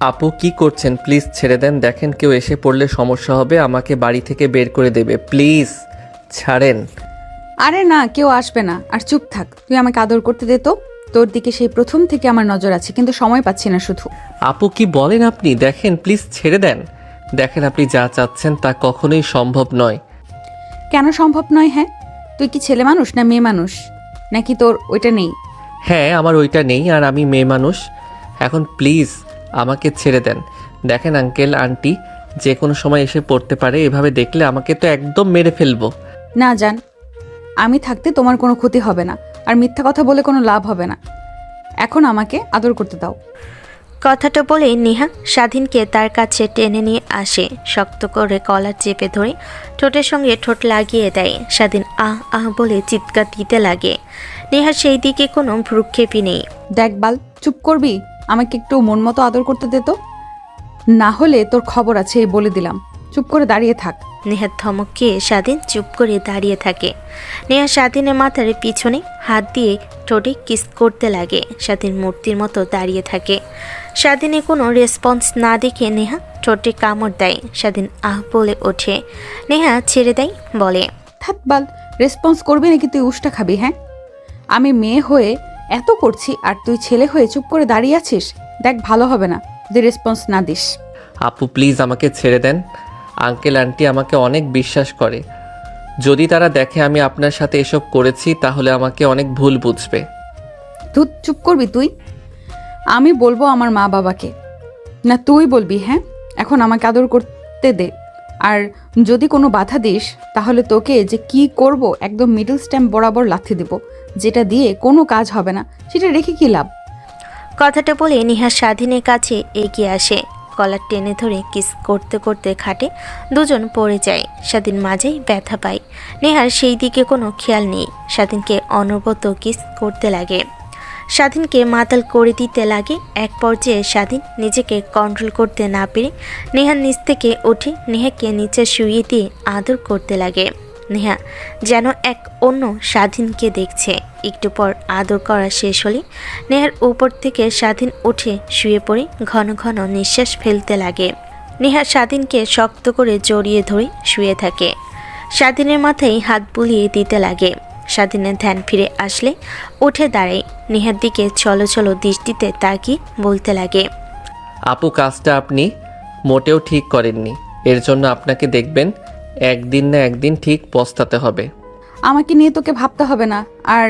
আপু কি করছেন? প্লিজ ছেড়ে দেন। দেখেন কেউ এসে পড়লে সমস্যা হবে, আমাকে বাড়ি থেকে বের করে দেবে। প্লিজ ছাড়েন। আরে না, কেউ আসবে না। আর চুপ থাক, তুই আমাকে আদর করতে দে তো। তোর দিকে সেই প্রথম থেকে আমার নজর আছে, কিন্তু সময় পাচ্ছি না শুধু। আপু কি বলেন আপনি? দেখেন প্লিজ ছেড়ে দেন। দেখেন আপনি যা চাচ্ছেন তা কখনোই সম্ভব নয়। কেন সম্ভব নয়? হ্যাঁ, তুই কি ছেলে মানুষ না মেয়ে মানুষ? নাকি তোর ওইটা নেই? হ্যাঁ, আমার ওইটা নেই আর আমি মেয়ে মানুষ। এখন প্লিজ আমাকে ছেড়ে দেন। দেখেন আঙ্কেল আন্টি যে কোনো সময় এসে পড়তে পারে, এভাবে দেখলে আমাকে তো একদম মেরে ফেলবো। না জান, আমি থাকতে তোমার কোনো ক্ষতি হবে না, আর মিথ্যা কথা বলে কোনো লাভ হবে না। এখন আমাকে আদর করতে দাও। কথাটা বলে নেহা স্বাধীনকে তার কাছে টেনে নিয়ে আসে, শক্ত করে কলার চেপে ধরে ঠোঁটের সঙ্গে ঠোঁট লাগিয়ে দেয়। স্বাধীন আহ আহ বলে চিৎকার দিতে লাগে। নেহার সেই দিকে কোনো ভ্রুক্ষেপই নেই। দেখ বাল, চুপ করবি? আমাকে একটু মন মতো আদর করতে দে তো, না হলে তোর খবর আছে, এই বলে দিলাম। চুপ করে দাঁড়িয়ে থাক। নেহার ধমক খেয়ে স্বাধীন চুপ করে দাঁড়িয়ে থাকে। নেহা স্বাধীনের মাথার পিছনে হাত দিয়ে ঠোঁটে কিস করতে লাগে। স্বাধীন মূর্তির মতো দাঁড়িয়ে থাকে। স্বাধীনে কোনো রেসপন্স না দেখে নেহা ঠোঁটে কামড় দেয়। স্বাধীন আহ বলে ওঠে। নেহা ছেড়ে দেয়, বলে, থাক বাল, রেসপন্স করবি নাকি তুই উষ্টা খাবি? হ্যাঁ, আমি মেয়ে হয়ে এত করছি আর তুই ছেলে হয়ে চুপ করে দাঁড়িয়ে আছিস। দেখ, ভালো হবে না যদি রেসপন্স না দিস। আপু প্লিজ আমাকে ছেড়ে দেন। আঙ্কেল আন্টি আমাকে অনেক বিশ্বাস করে। যদি তারা দেখে আমি আপনার সাথে এসব করেছি তাহলে আমাকে অনেক ভুল বুঝবে। তুই চুপ করবি তুই? আমি বলবো আমার মা বাবাকে, না তুই বলবি? হ্যাঁ, এখন আমাকে আদর করতে দে। আর যদি কোনো বাধা দিস তাহলে তোকে যে কি করব, একদম মিডল স্ট্যাম্প বরাবর লাথি দেব, যেটা দিয়ে কোনো কাজ হবে না। সেটা রেখে কি লাভ? কথাটা বলে নেহা স্বাধীনের কাছে এগিয়ে আসে। কলার টেনে ধরে কিস করতে করতে খাটে দুজন পড়ে যায়। স্বাধীন মাঝেই ব্যথা পায়। নেহার সেই দিকে কোনো খেয়াল নেই। স্বাধীনকে অনবরত কিস করতে লাগে। স্বাধীনকে মাতাল করে দিতে লাগে। এক পর্যায়ে স্বাধীন নিজেকে কন্ট্রোল করতে না পেরে নেহার নিচ থেকে উঠে নেহাকে নিচে শুইয়ে দিয়ে আদর করতে লাগে। নেহা যেন এক অন্য স্বাধীনকে দেখছে। একটু পর আদর করা শেষ হলে নেহার উপর থেকে স্বাধীন উঠে শুয়ে পড়ে ঘন ঘন নিঃশ্বাস ফেলতে লাগে। নেহা স্বাধীনকে শক্ত করে জড়িয়ে ধরে শুয়ে থাকে। স্বাধীনের মাথায় হাত বুলিয়ে দিতে লাগে। স্বাধীনের ধ্যান ফিরে আসলে উঠে দাঁড়ায়। নেহার দিকে চলো চলো দৃষ্টিতে তাকিয়ে বলতে লাগে, আপু কাজটা আপনি মোটেও ঠিক করেননি। এর জন্য আপনাকে দেখবেন একদিন না একদিন ঠিক পস্তাতে হবে। আমাকে নিয়ে তোকে ভাবতে হবে না। আর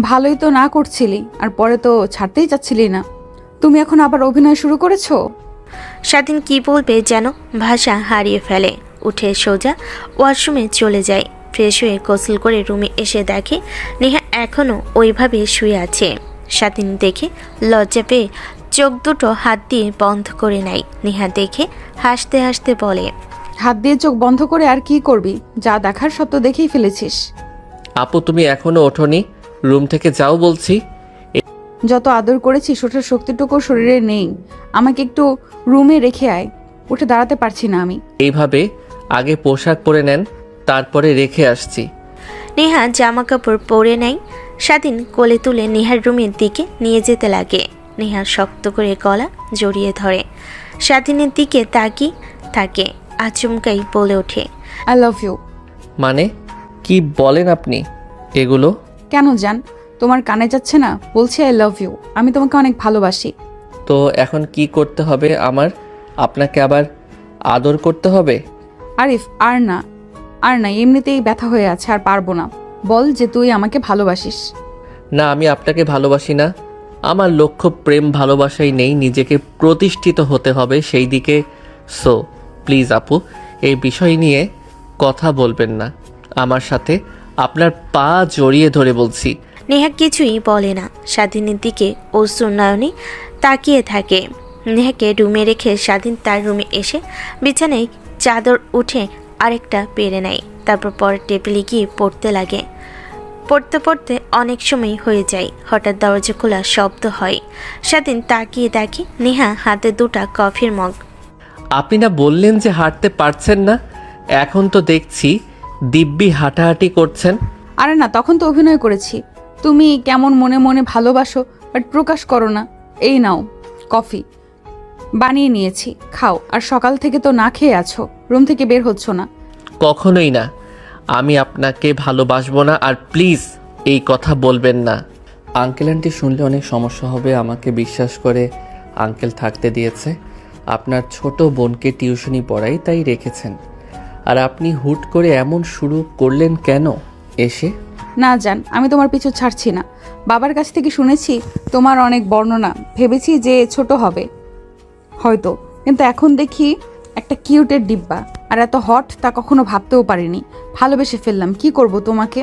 ভালোই তো না করছিলি, আর পরে তো ছাড়তেই চাচ্ছিলি না। তুমি এখন আবার অভিনয় শুরু করেছো? স্বাধীন কি বলবে যেন ভাষা হারিয়ে ফেলে। উঠে সোজা ওয়াশরুমে চলে যায়। ফ্রেশ হয়ে গোসল করে রুমে এসে দেখে নেহা এখনও ওইভাবে শুয়ে আছে। স্বাধীন দেখে লজ্জা পেয়ে চোখ দুটো হাত দিয়ে বন্ধ করে নেয়। নেহা দেখে হাসতে হাসতে বলে, হাত দিয়ে চোখ বন্ধ করে আর কি করবি? যা দেখার সব তো দেখেই ফেলেছিস। আপু তুমি এখনো ওঠোনি? রুম থেকে যাও বলছি। যত আদর করেছিস ওঠার শক্তিটুকু শরীরে নেই। আমাকে একটু রুমে রেখে আয়, উঠে দাঁড়াতে পারছি না আমি। এইভাবে আগে পোশাক পরে নেন, তারপরে রেখে আসছি। নেহা জামা কাপড় পরে নেয়। স্বাধীন কোলে তুলে নেহার রুমের দিকে নিয়ে যেতে লাগে। নেহা শক্ত করে গলা জড়িয়ে ধরে। স্বাধীনের দিকে তাকিয়ে থাকে। আচমকাই বলে ওঠে, আই লাভ ইউ। মানে কি বলেন আপনি এগুলো? কেন জান, তোমার কানে যাচ্ছে না? বলছি আই লাভ ইউ, আমি তোমাকে অনেক ভালোবাসি। তো এখন কি করতে হবে আমার? আপনাকে আবার আদর করতে হবে? আরিফ, আর না, আর না, এমনিতেই ব্যথা হয়ে আছে, আর পারবো না। বল যে তুই আমাকে ভালোবাসিস। না, আমি আপনাকে ভালোবাসি না। আমার লক্ষ্য প্রেম ভালোবাসাই নেই, নিজেকে প্রতিষ্ঠিত হতে হবে সেই দিকে। সো প্লিজ আপু এই বিষয় নিয়ে কথা বলবেন না আমার সাথে। আপনার পা জড়িয়ে ধরে বলছি। নেহা কিছুই বলে না। স্বাধীনের দিকে অশ্রু নয়নে তাকিয়ে থাকে। নেহাকে রুমে রেখে স্বাধীন তার রুমে এসে বিছানায় চাদর উঠে আরেকটা পেরে নেয়। তারপর পরের টেবিলে গিয়ে পড়তে লাগে। পড়তে পড়তে অনেক সময় হয়ে যায়। হঠাৎ দরজা খোলা শব্দ হয়। স্বাধীন তাকিয়ে দেখে নেহা হাতে দুটা কফির মগ। আপনি না বললেন যে হাঁটতে পারছেন না? এখন তো দেখছি দিব্যি হাঁটাহাঁটি করছেন। আরে না, তখন তো অভিনয় করেছি। তুমি কেমন মনে মনে ভালোবাসো বাট প্রকাশ করো না। এই নাও কফি, বানিয়ে নিয়েছি, খাও। আর সকাল থেকে তো না খেয়ে আছো, রুম থেকে বের হচ্ছ না। কখনোই না। আমি আপনাকে ভালোবাসবো না, আর প্লিজ এই কথা বলবেন না। আঙ্কেল আন্টি শুনলে অনেক সমস্যা হবে। আমাকে বিশ্বাস করে আঙ্কেল থাকতে দিয়েছে। আপনার ছোট বোনকে টিউশনি পড়াই, তাই রেখেছেন। আর আপনি হুট করে এমন শুরু করলেন কেন এসে? না জান, আমি তোমার পিছু ছাড়ছি না। বাবার কাছ থেকে শুনেছি তোমার অনেক বর্ণনা, ভেবেছি যে ছোট হবে হয়তো, কিন্তু এখন দেখি একটা কিউটের ডিব্বা। আর এত হট তা কখনো ভাবতেও পারিনি। ভালোবেসে ফেললাম। কি করব তোমাকে,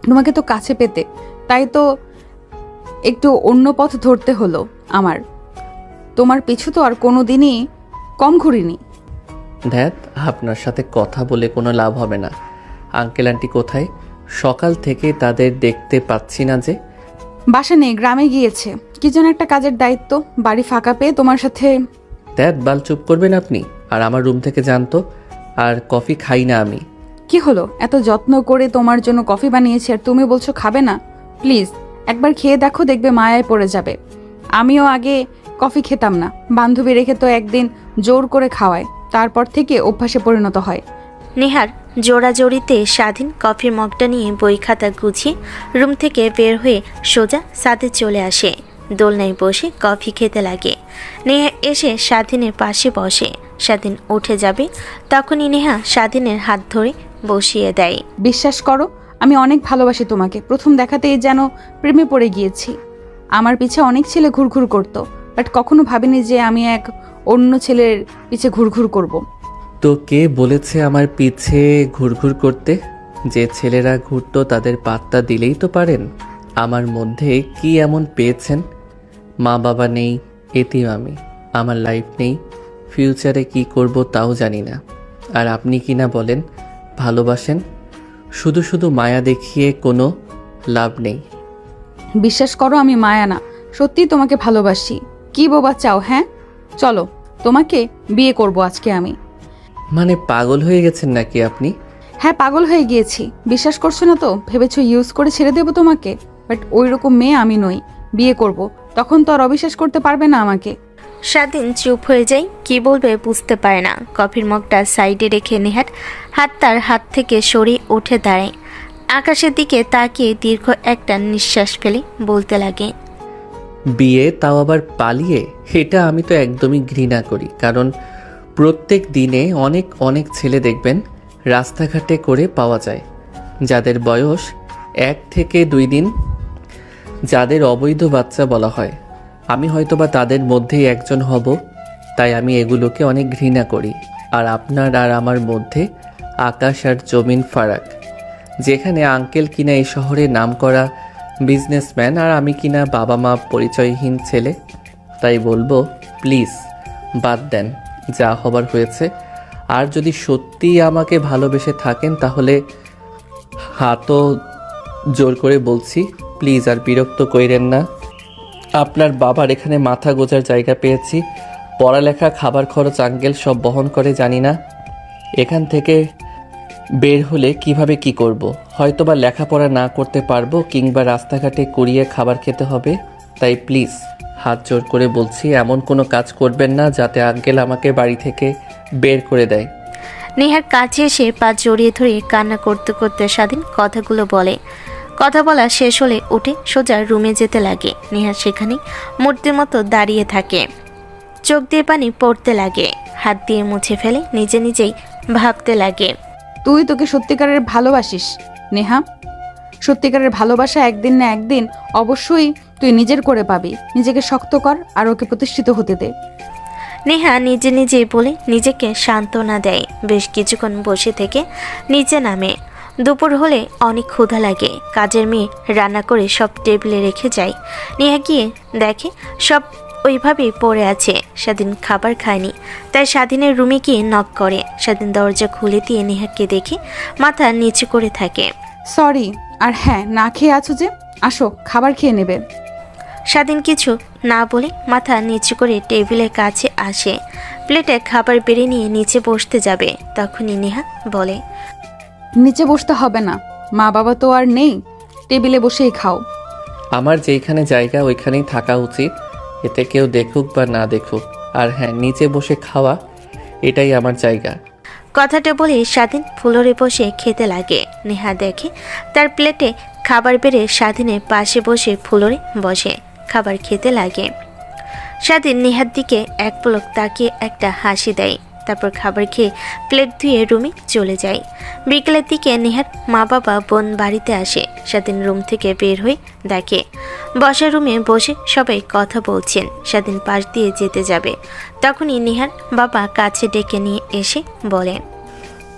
তোমাকে তো কাছে পেতে, তাই তো একটু অন্য পথ ধরতে হলো আমার। তোমার পিছু তো আর কোনো দিনই কম ঘুরিনি। ধ্যাত, আপনার সাথে কথা বলে কোনো লাভ হবে না। আঙ্কেল আন্টি কোথায়? সকাল থেকে তাদের দেখতে পাচ্ছি না যে। বাসা নেই, গ্রামে গিয়েছে। কি যেন একটা কাজের দায়িত্ব। বাড়ি ফাঁকা পেয়ে তোমার সাথে। ধ্যাত, বাল চুপ করবেন আপনি। আর আমার রুম থেকে জানতো। আর কফি খাই না আমি। কি হলো, এত যত্ন করে তোমার জন্য কফি বানিয়েছি আর তুমি বলছো খাবে না? প্লিজ একবার খেয়ে দেখো, দেখবে মায়ায় পড়ে যাবে। আমিও আগে কফি খেতাম না, বান্ধবী রেখে তো একদিন জোর করে খাওয়ায়, তারপর থেকে অভ্যাসে পরিণত হয়। নেহার জোড়াজোড়িতে স্বাধীন কফির মগটা নিয়ে বই খাতা গুছিয়ে রুম থেকে বের হয়ে সোজা ছাদে চলে আসে। দোলনায় বসে কফি খেতে লাগে। নেহা এসে স্বাধীনের পাশে বসে। স্বাধীন উঠে যাবে, তখনই নেহা স্বাধীনের হাত ধরে বসিয়ে দেয়। বিশ্বাস করো, আমি অনেক ভালোবাসি তোমাকে। প্রথম দেখাতেই যেন প্রেমে পড়ে গিয়েছি। আমার পিছে অনেক ছেলে ঘুরঘুর করতো, বাট কখনো ভাবিনি যে আমি এক অন্য ছেলের পিছে ঘুরঘুর করব। তো কে বলেছে আমার পিছে ঘুরঘুর করতে? যে ছেলেরা ঘুরতো তাদের পাত্তা দিলেই তো পারেন। আমার মধ্যে কি এমন পেয়েছেন? মা বাবা নেই, এতিম আমি। আমার লাইফ নেই, ফিউচারে কি করব তাও জানি না। আর আপনি কি না বলেন ভালোবাসেন? শুধু শুধু মায়া দেখিয়ে কোনো লাভ নেই। বিশ্বাস করো, আমি মায়া না, সত্যিই তোমাকে ভালোবাসি। কি বোবা চাও? হ্যাঁ চলো, তোমাকে বিয়ে করব আজকে আমি। মানে পাগল হয়ে গেছেন নাকি আপনি? হ্যাঁ পাগল হয়ে গিয়েছি। বিশ্বাস করছো না তো ভেবেছো ইউজ করে ছেড়ে দেবো তোমাকে, বাট ওই রকম মেয়ে আমি নই। বিয়ে করব, তখন তো আর অবিশ্বাস করতে পারবে না আমাকে। স্বাধীন চুপ হয়ে যায়, কি বলবে বুঝতে পারে না। কফির মগটা সাইডে রেখে নেহার হাত তার হাত থেকে সরে উঠে দাঁড়ায়। আকাশের দিকে তাকিয়ে দীর্ঘ একটা নিঃশ্বাস ফেলে বলতে লাগে, বিয়ে, তাও আবার পালিয়ে? এটা আমি তো একদমই ঘৃণা করি। কারণ প্রত্যেক দিনে অনেক অনেক ছেলে দেখবেন রাস্তাঘাটে করে পাওয়া যায়, যাদের বয়স 1 থেকে 2 দিন, যাদের অবৈধ বাচ্চা বলা হয়। আমি হয়তোবা তাদের মধ্যেই একজন হব, তাই আমি এগুলোকে অনেক ঘৃণা করি। আর আপনার আর আমার মধ্যে আকাশ আর জমিন ফারাক। যেখানে আঙ্কেল কিনা এই শহরে নামকরা বিজনেসম্যান, আর আমি কিনা বাবা মা পরিচয়হীন ছেলে। তাই বলবো, প্লিজ বাদ দেন, যা হবার হয়েছে। আর যদি সত্যিই আমাকে ভালোবেসে থাকেন তাহলে হাতও জোর করে বলছি, প্লিজ আর বিরক্ত কইরেন না। আপনার বাবার এখানে মাথা গোজার জায়গা পেয়েছি। পড়ালেখা, খাবার খরচ আঙ্কেল সব বহন করে, জানি না এখান থেকে বের হলে কিভাবে কি করব। হয়তোবা লেখাপড়া না করতে পারবো, কিংবা রাস্তাঘাটে কুড়িয়ে খাবার খেতে হবে। তাই প্লিজ হাত জোর করে বলছি, এমন কোনো কাজ করবেন না যাতে আঙ্কেল আমাকে বাড়ি থেকে বের করে দেয়। নেহার কাছে এসে পা জড়িয়ে ধরে কান্না করতে করতে স্বাধীন কথাগুলো বলে। কথা বলা শেষ হলে উঠে সোজা রুমে যেতে লাগে। নেহা সেখানে মূর্তির মতো দাঁড়িয়ে থাকে, চোখ দিয়ে পানি পড়তে লাগে, হাত দিয়ে মুছে ফেলে নিজে নিজেই ভাবতে লাগে, তুই তোকে সত্যিকারের ভালোবাসিস নেহা। সত্যিকারের ভালোবাসা একদিন না একদিন অবশ্যই তুই নিজের করে পাবি। নিজেকে শক্ত কর আর ওকে প্রতিষ্ঠিত হতে দে। নেহা নিজে নিজেই বলে নিজেকে সান্ত্বনা দেয়। বেশ কিছুক্ষণ বসে থেকে নিচে নামে। দুপুর হলে অনেক ক্ষুধা লাগে। কাজের মেয়ে রান্না করে সব টেবিলে রেখে যায়। নেহা গিয়ে দেখে সব ওইভাবেই পড়ে আছে। স্বাধীন খাবার খায়নি, তাই স্বাধীনের রুমে গিয়ে নক করে। স্বাধীন দরজা খুলে দিয়ে নেহাকে দেখে মাথা নিচু করে থাকে। সরি, আর হ্যাঁ না খেয়ে আছো যে, আসো খাবার খেয়ে নেবে। স্বাধীন কিছু না বলে মাথা নিচু করে টেবিলের কাছে আসে। প্লেটে খাবার বেড়ে নিয়ে নিচে বসতে যাবে, তখনই নেহা বলে, নিচে বসতে হবে না, মা বাবা তো আর নেই, টেবিলে বসেই খাও। আমার যেইখানে জায়গা ওইখানেই থাকা উচিত। এতে কেউ দেখুক বা না দেখুক আর হ্যাঁ, নিচে বসে খাওয়া এটাই আমার জায়গা। কথাটা বলে স্বাধীন ফ্লোরে বসে খেতে লাগে। নেহা দেখে তার প্লেটে খাবার বেড়ে স্বাধীনের পাশে বসে ফ্লোরে বসে খাবার খেতে লাগে। স্বাধীন নেহার দিকে এক পলক তাকিয়ে একটা হাসি দেয়, তারপর খাবার খেয়ে প্লেট ধুয়ে রুমে চলে যায়। বিকেলের দিকে নেহার মা বাবা বোন বাড়িতে আসে। স্বাধীন রুম থেকে বের হয়ে দেখে বসার রুমে বসে সবাই কথা বলছেন। স্বাধীন পাশ দিয়ে যেতে যাবে, তখনই নেহার বাবা কাছে ডেকে নিয়ে এসে বলে,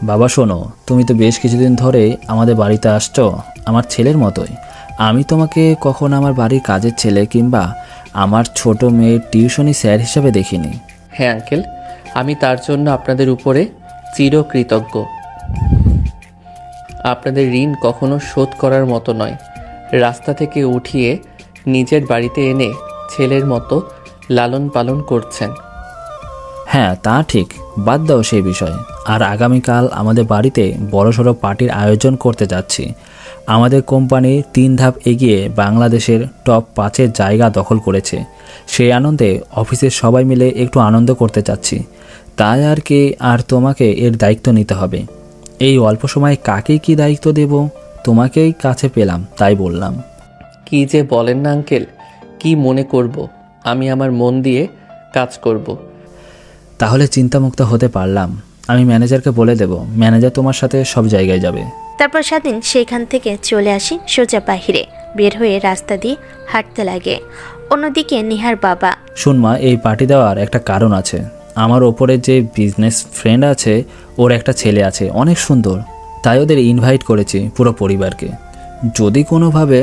বাবা শোনো, তুমি তো বেশ কিছুদিন ধরে আমাদের বাড়িতে আসছো আমার ছেলের মতোই। আমি তোমাকে কখনো আমার বাড়ির কাজের ছেলে কিংবা আমার ছোট মেয়ের টিউশনি স্যার হিসাবে দেখিনি। হ্যাঁ আঙ্কেল, আমি তার জন্য আপনাদের উপরে চিরকৃতজ্ঞ। আপনাদের ঋণ কখনো শোধ করার মতো নয়। রাস্তা থেকে উঠিয়ে নিজের বাড়িতে এনে ছেলের মতো লালন পালন করছেন। হ্যাঁ তা ঠিক, বাদ দাও সেই বিষয়। আর আগামীকাল আমাদের বাড়িতে বড়সড় পার্টির আয়োজন করতে যাচ্ছি। আমাদের কোম্পানি 3 ধাপ এগিয়ে বাংলাদেশের টপ 5-এর জায়গা দখল করেছে। সেই আনন্দে অফিসের সবাই মিলে একটু আনন্দ করতে চাচ্ছি। তাই আর কি, আর তোমাকে এর দায়িত্ব নিতে হবে। এই অল্প সময়ে কাকে কি দায়িত্ব দেব, তোমাকেই কাছে পেলাম তাই বললাম। কি যে বলেন না আঙ্কেল, কি মনে করব? আমি আমার মন দিয়ে কাজ করব। তাহলে চিন্তামুক্ত হতে পারলাম। আমি ম্যানেজারকে বলে দেব, ম্যানেজার তোমার সাথে সব জায়গায় যাবে। তারপর স্বাধীন সেখান থেকে চলে আসি সোজা বাহিরে, বের হয়ে রাস্তা দিয়ে হাঁটতে লাগে। অন্যদিকে নেহার বাবা, শুনমা, এই পার্টি দেওয়ার একটা কারণ আছে। আমার ওপরে যে বিজনেস ফ্রেন্ড আছে, ওর একটা ছেলে আছে অনেক সুন্দর, তাই ওদের ইনভাইট করেছি পুরো পরিবারকে। যদি কোনোভাবে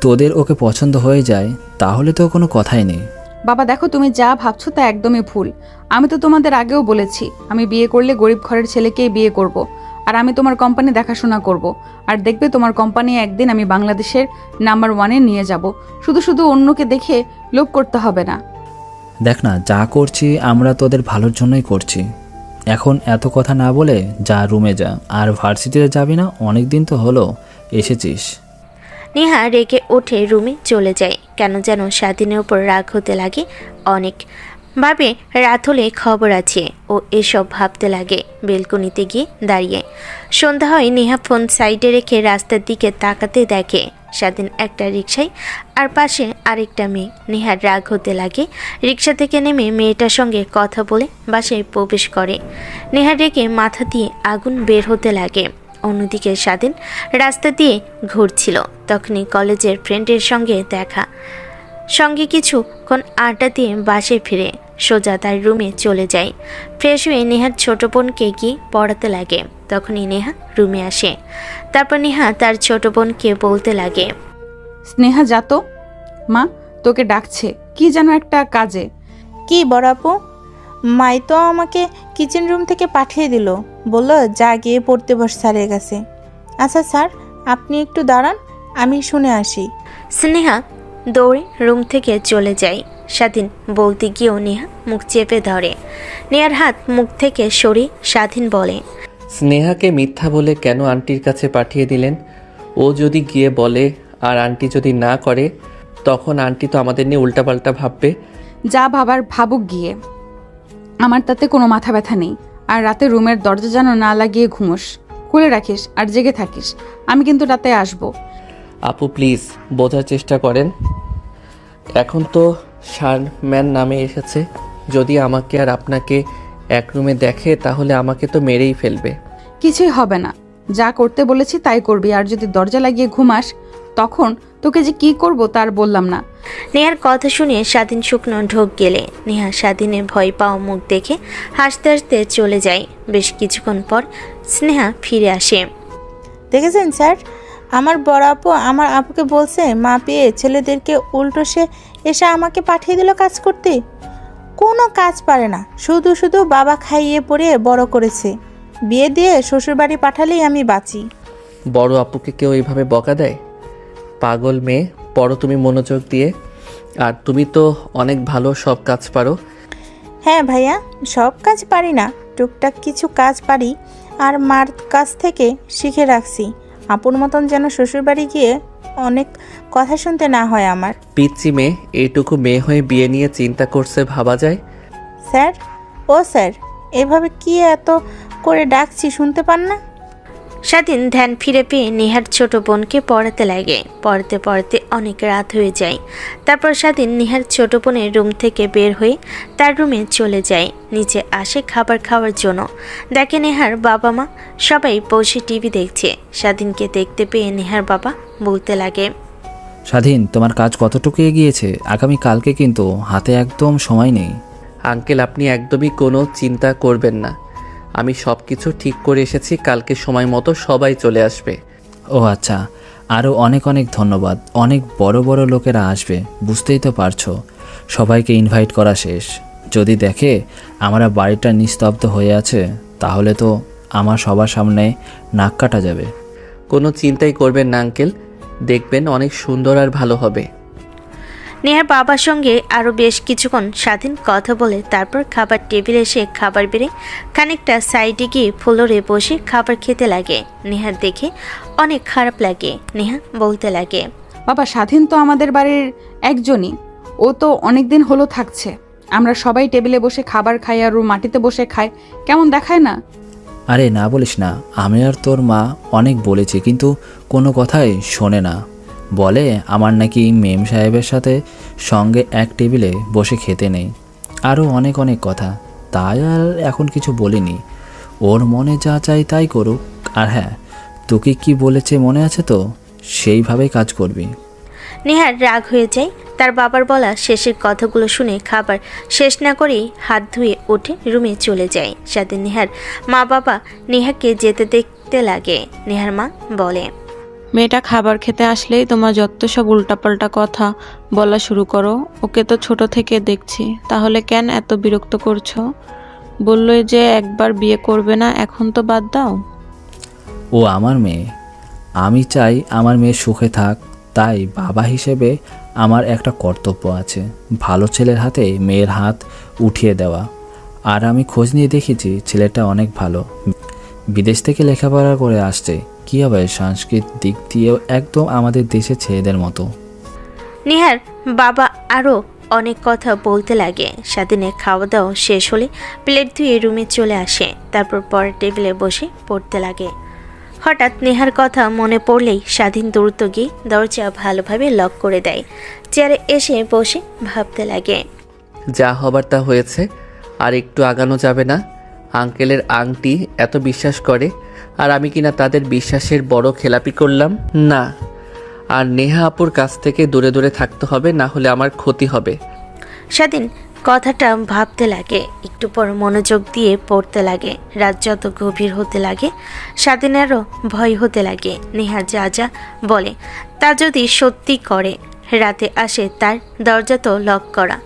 তোদের ওকে পছন্দ হয়ে যায় তাহলে তো কোনো কথাই নেই। বাবা দেখো, তুমি যা ভাবছো তা একদমই ভুল। আমি তো তোমাদের আগেও বলেছি, আমি বিয়ে করলে গরিব ঘরের ছেলেকেই বিয়ে করব। আর আমি তোমার কোম্পানি দেখাশোনা করব। আর দেখবে তোমার কোম্পানি একদিন আমি বাংলাদেশের নাম্বার 1-এ নিয়ে যাব। শুধু শুধু অন্যকে দেখে লোভ করতে হবে না। দেখ না, যা করছি আমরা তোদের ভালোর জন্যই করছি। এখন এত কথা না বলে যা রুমে যা। আর ভার্সিটিতে যাবি না? অনেক দিন তো হলো এসেছিস। নেহা রেগে উঠে রুমে চলে যায়। কেন যেন স্বাধীনের উপর রাগ হতে লাগে অনেক। ভাবে রাত হলে খবর আছে, ও এসব ভাবতে লাগে। বেলকনিতে গিয়ে দাঁড়িয়ে সন্ধ্যা হয়। নেহা ফোন সাইডে রেখে রাস্তার দিকে তাকাতে দেখে স্বাধীন একটা রিকশায়, আর পাশে আরেকটা মেয়ে। নেহার রাগ হতে লাগে। রিকশা থেকে নেমে মেয়েটার সঙ্গে কথা বলে বাসায় প্রবেশ করে। নেহার রেগে মাথা দিয়ে আগুন বের হতে লাগে। অন্যদিকে স্বাধীন রাস্তা দিয়ে ঘুরছিল, তখনই কলেজের ফ্রেন্ডের সঙ্গে দেখা। সঙ্গে কিছুক্ষণ আড্ডা দিয়ে বাসে ফিরে সোজা তার রুমে চলে যায়। ফ্রেশ হয়ে নেহার ছোট বোনকে গিয়ে পড়াতে লাগে। তখনই নেহা রুমে আসে। তারপর নেহা তার ছোট বোনকে বলতে লাগে, স্নেহা যা তো, মা তোকে ডাকছে কি যেন একটা কাজে। কি বড় আপু? মাই তো আমাকে কিচেন রুম থেকে পাঠিয়ে দিল, বলল যা গিয়ে পড়তে বস স্যারের কাছে। আচ্ছা স্যার, আপনি একটু দাঁড়ান, আমি শুনে আসি। স্নেহা দৌড়ে রুম থেকে চলে যায়। স্বাধীন বলতে গিয়েও নেহা মুখ চেপে ধরে। নেহার হাত মুখ থেকে সরিয়ে স্বাধীন বলে, স্নেহাকে মিথ্যা বলে কেন আন্টির কাছে পাঠিয়ে দিলেন? ও যদি গিয়ে বলে আর আন্টি যদি না করে, তখন আন্টি তো আমাদের নিয়ে উল্টাপাল্টা ভাববে। যা ভাবার ভাবুক গিয়ে, আমার তাতে কোনো মাথা ব্যথা নেই। আর রাতে রুমের দরজা যেন না লাগিয়ে ঘুমোস, খুলে রাখিস আর জেগে থাকিস। আমি কিন্তু রাতে আসবো। আপু প্লিজ বোঝার চেষ্টা করেন। এখন তো শারম্যান নামে এসেছে, যদি আমাকে আর আপনাকে এক রুমে দেখে তাহলে আমাকে তো মেরেই ফেলবে। কিছুই হবে না, যা করতে বলেছি তাই করবি। আর যদি দরজা লাগিয়ে ঘুমাস তখন তোকে যে কি করব তার বললাম না। নেহার কথা শুনে স্বাধীন শুকনো ঢোক গেলে নেহা স্বাধীনের ভয় পাওয়া মুখ দেখে হাসতে হাসতে চলে যায়। বেশ কিছুক্ষণ পর স্নেহা ফিরে আসে। দেখেছেন স্যার, আমার বড় আপু আমার আপুকে বলছে মা পেয়ে ছেলেদেরকে উল্টো সে এসে আমাকে পাঠিয়ে দিল কাজ করতে। কোনো কাজ পারে না, শুধু শুধু বাবা খাইয়ে পড়িয়ে বড় করেছে। বিয়ে দিয়ে শ্বশুরবাড়ি পাঠালেই আমি বাঁচি। বড় আপুকে কেউ এইভাবে বকা দেয়? পাগল মেয়ে, পড়ো তুমি মনোযোগ দিয়ে। আর তুমি তো অনেক ভালো, সব কাজ পারো। হ্যাঁ ভাইয়া, সব কাজ পারি না, টুকটাক কিছু কাজ পারি। আর মার কাছ থেকে শিখে রাখছি, আপুর মতন যেন শ্বশুরবাড়ি গিয়ে অনেক কথা শুনতে না হয় আমার। পিচ্চি মেয়ে, এইটুকু মেয়ে হয়ে বিয়ে নিয়ে চিন্তা করছে ভাবা যায়? স্যার, ও স্যার, এভাবে কি এত করে ডাকছি শুনতে পান না? স্বাধীন ধ্যান ফিরে পেয়ে নেহার ছোট বোনকে পড়াতে লাগে। পড়াতে পড়াতে অনেক রাত হয়ে যায়। তারপর স্বাধীন নেহার ছোট বোনের রুম থেকে বের হয়ে তার রুমে চলে যায়। নিচে আসে খাবার খাওয়ার জন্য। দেখে নেহার বাবা মা সবাই বসে টিভি দেখছে। স্বাধীনকে দেখতে পেয়ে নেহার বাবা বলতে লাগে, স্বাধীন, তোমার কাজ কতটুকু এগিয়েছে? আগামী কালকে কিন্তু হাতে একদম সময় নেই। আঙ্কেল, আপনি একদমই কোনো চিন্তা করবেন না, আমি সব কিছু ঠিক করে এসেছি। কালকে সময় মতো সবাই চলে আসবে। ও আচ্ছা, আরও অনেক অনেক ধন্যবাদ। অনেক বড় বড় লোকেরা আসবে, বুঝতেই তো পারছো। সবাইকে ইনভাইট করা শেষ। যদি দেখে আমরা বাড়িটা নিস্তব্ধ হয়ে আছে, তাহলে তো আমার সবার সামনে নাক কাটা যাবে। কোনো চিন্তাই করবেন না আঙ্কেল, দেখবেন অনেক সুন্দর আর ভালো হবে। নেহার বাবার সঙ্গে আরও বেশ কিছুক্ষণ স্বাধীন কথা বলে তারপর খাবার টেবিলে এসে খাবার বেড়ে খানিকটা সাইডে গিয়ে ফ্লোরে বসে খাবার খেতে লাগে। নেহার দেখে অনেক খারাপ লাগে। নেহা বলতে লাগে, বাবা, স্বাধীন তো আমাদের বাড়ির একজনই, ও তো অনেক দিন হলো থাকছে। আমরা সবাই টেবিলে বসে খাবার খাই আর ও মাটিতে বসে খায়, কেমন দেখায় না? আরে না বলিস না, আমি আর তোর মা অনেক বলেছি, কিন্তু কোনো কথাই শোনে না। বলে আমার নাকি মেম সাহেবের সাথে সঙ্গে এক টেবিলে বসে খেতে নেই, আরও অনেক অনেক কথা। তাই আর এখন কিছু বলিনি। ওর মনে যা চাই তাই করুক। আর হ্যাঁ, তোকে কি বলেছে মনে আছে তো? সেইভাবেই কাজ করবি। নেহার রাগ হয়ে যায়। তার বাবার বলা শেষের কথাগুলো শুনে খাবার শেষ না করেই হাত ধুয়ে উঠে রুমে চলে যায়। সাথে নেহার মা বাবা নেহাকে যেতে দেখতে লাগে। নেহার মা বলে, মেয়েটা খাবার খেতে আসলেই তোমার যত সব উল্টাপাল্টা কথা বলা শুরু করো। ওকে তো ছোট থেকে দেখছি, তাহলে কেন এত বিরক্ত করছো? বললোই যে একবার বিয়ে করবে না, এখন তো বাদ দাও। ও আমার মেয়ে, আমি চাই আমার মেয়ে সুখে থাক। তাই বাবা হিসেবে আমার একটা কর্তব্য আছে, ভালো ছেলের হাতে মেয়ের হাত উঠিয়ে দেওয়া। আর আমি খোঁজ নিয়ে দেখেছি ছেলেটা অনেক ভালো, বিদেশ থেকে লেখাপড়া করে আসছে। কী হবে, সাংস্কৃতিক দিক দিয়েও একদম আমাদের দেশের ছেলেদের মতো। নেহার বাবা আরও অনেক কথা বলতে লাগে। স্বাধীনের খাওয়া দাওয়া শেষ হলে প্লেট ধুয়ে রুমে চলে আসে। তারপর পরের টেবিলে বসে পড়তে লাগে। হঠাৎ নেহার কথা মনে পড়লেই স্বাধীন দ্রুত গিয়ে দরজা ভালোভাবে লক করে দেয়। চেয়ারে এসে বসে ভাবতে লাগে, যা হবার তা হয়েছে, আর একটু আগানো যাবে না। আঙ্কেলের আংটি এত বিশ্বাস করে, আর আমি কিনা তাদের বিশ্বাসের বড় খেলাপি করলাম না। আর নেহা আপুর কাছ থেকে দূরে দূরে থাকতে হবে, না হলে আমার ক্ষতি হবে। স্বাধীন কথাটা ভাবতে লাগে। একটু পর মনোযোগ দিয়ে পড়তে লাগে। রাত যত গভীর হতে লাগে স্বাধীনেরও ভয় হতে লাগে। নেহা যা যা বলে তা যদি সত্যি করে, রাতে আসে তার দরজা তো লক করা,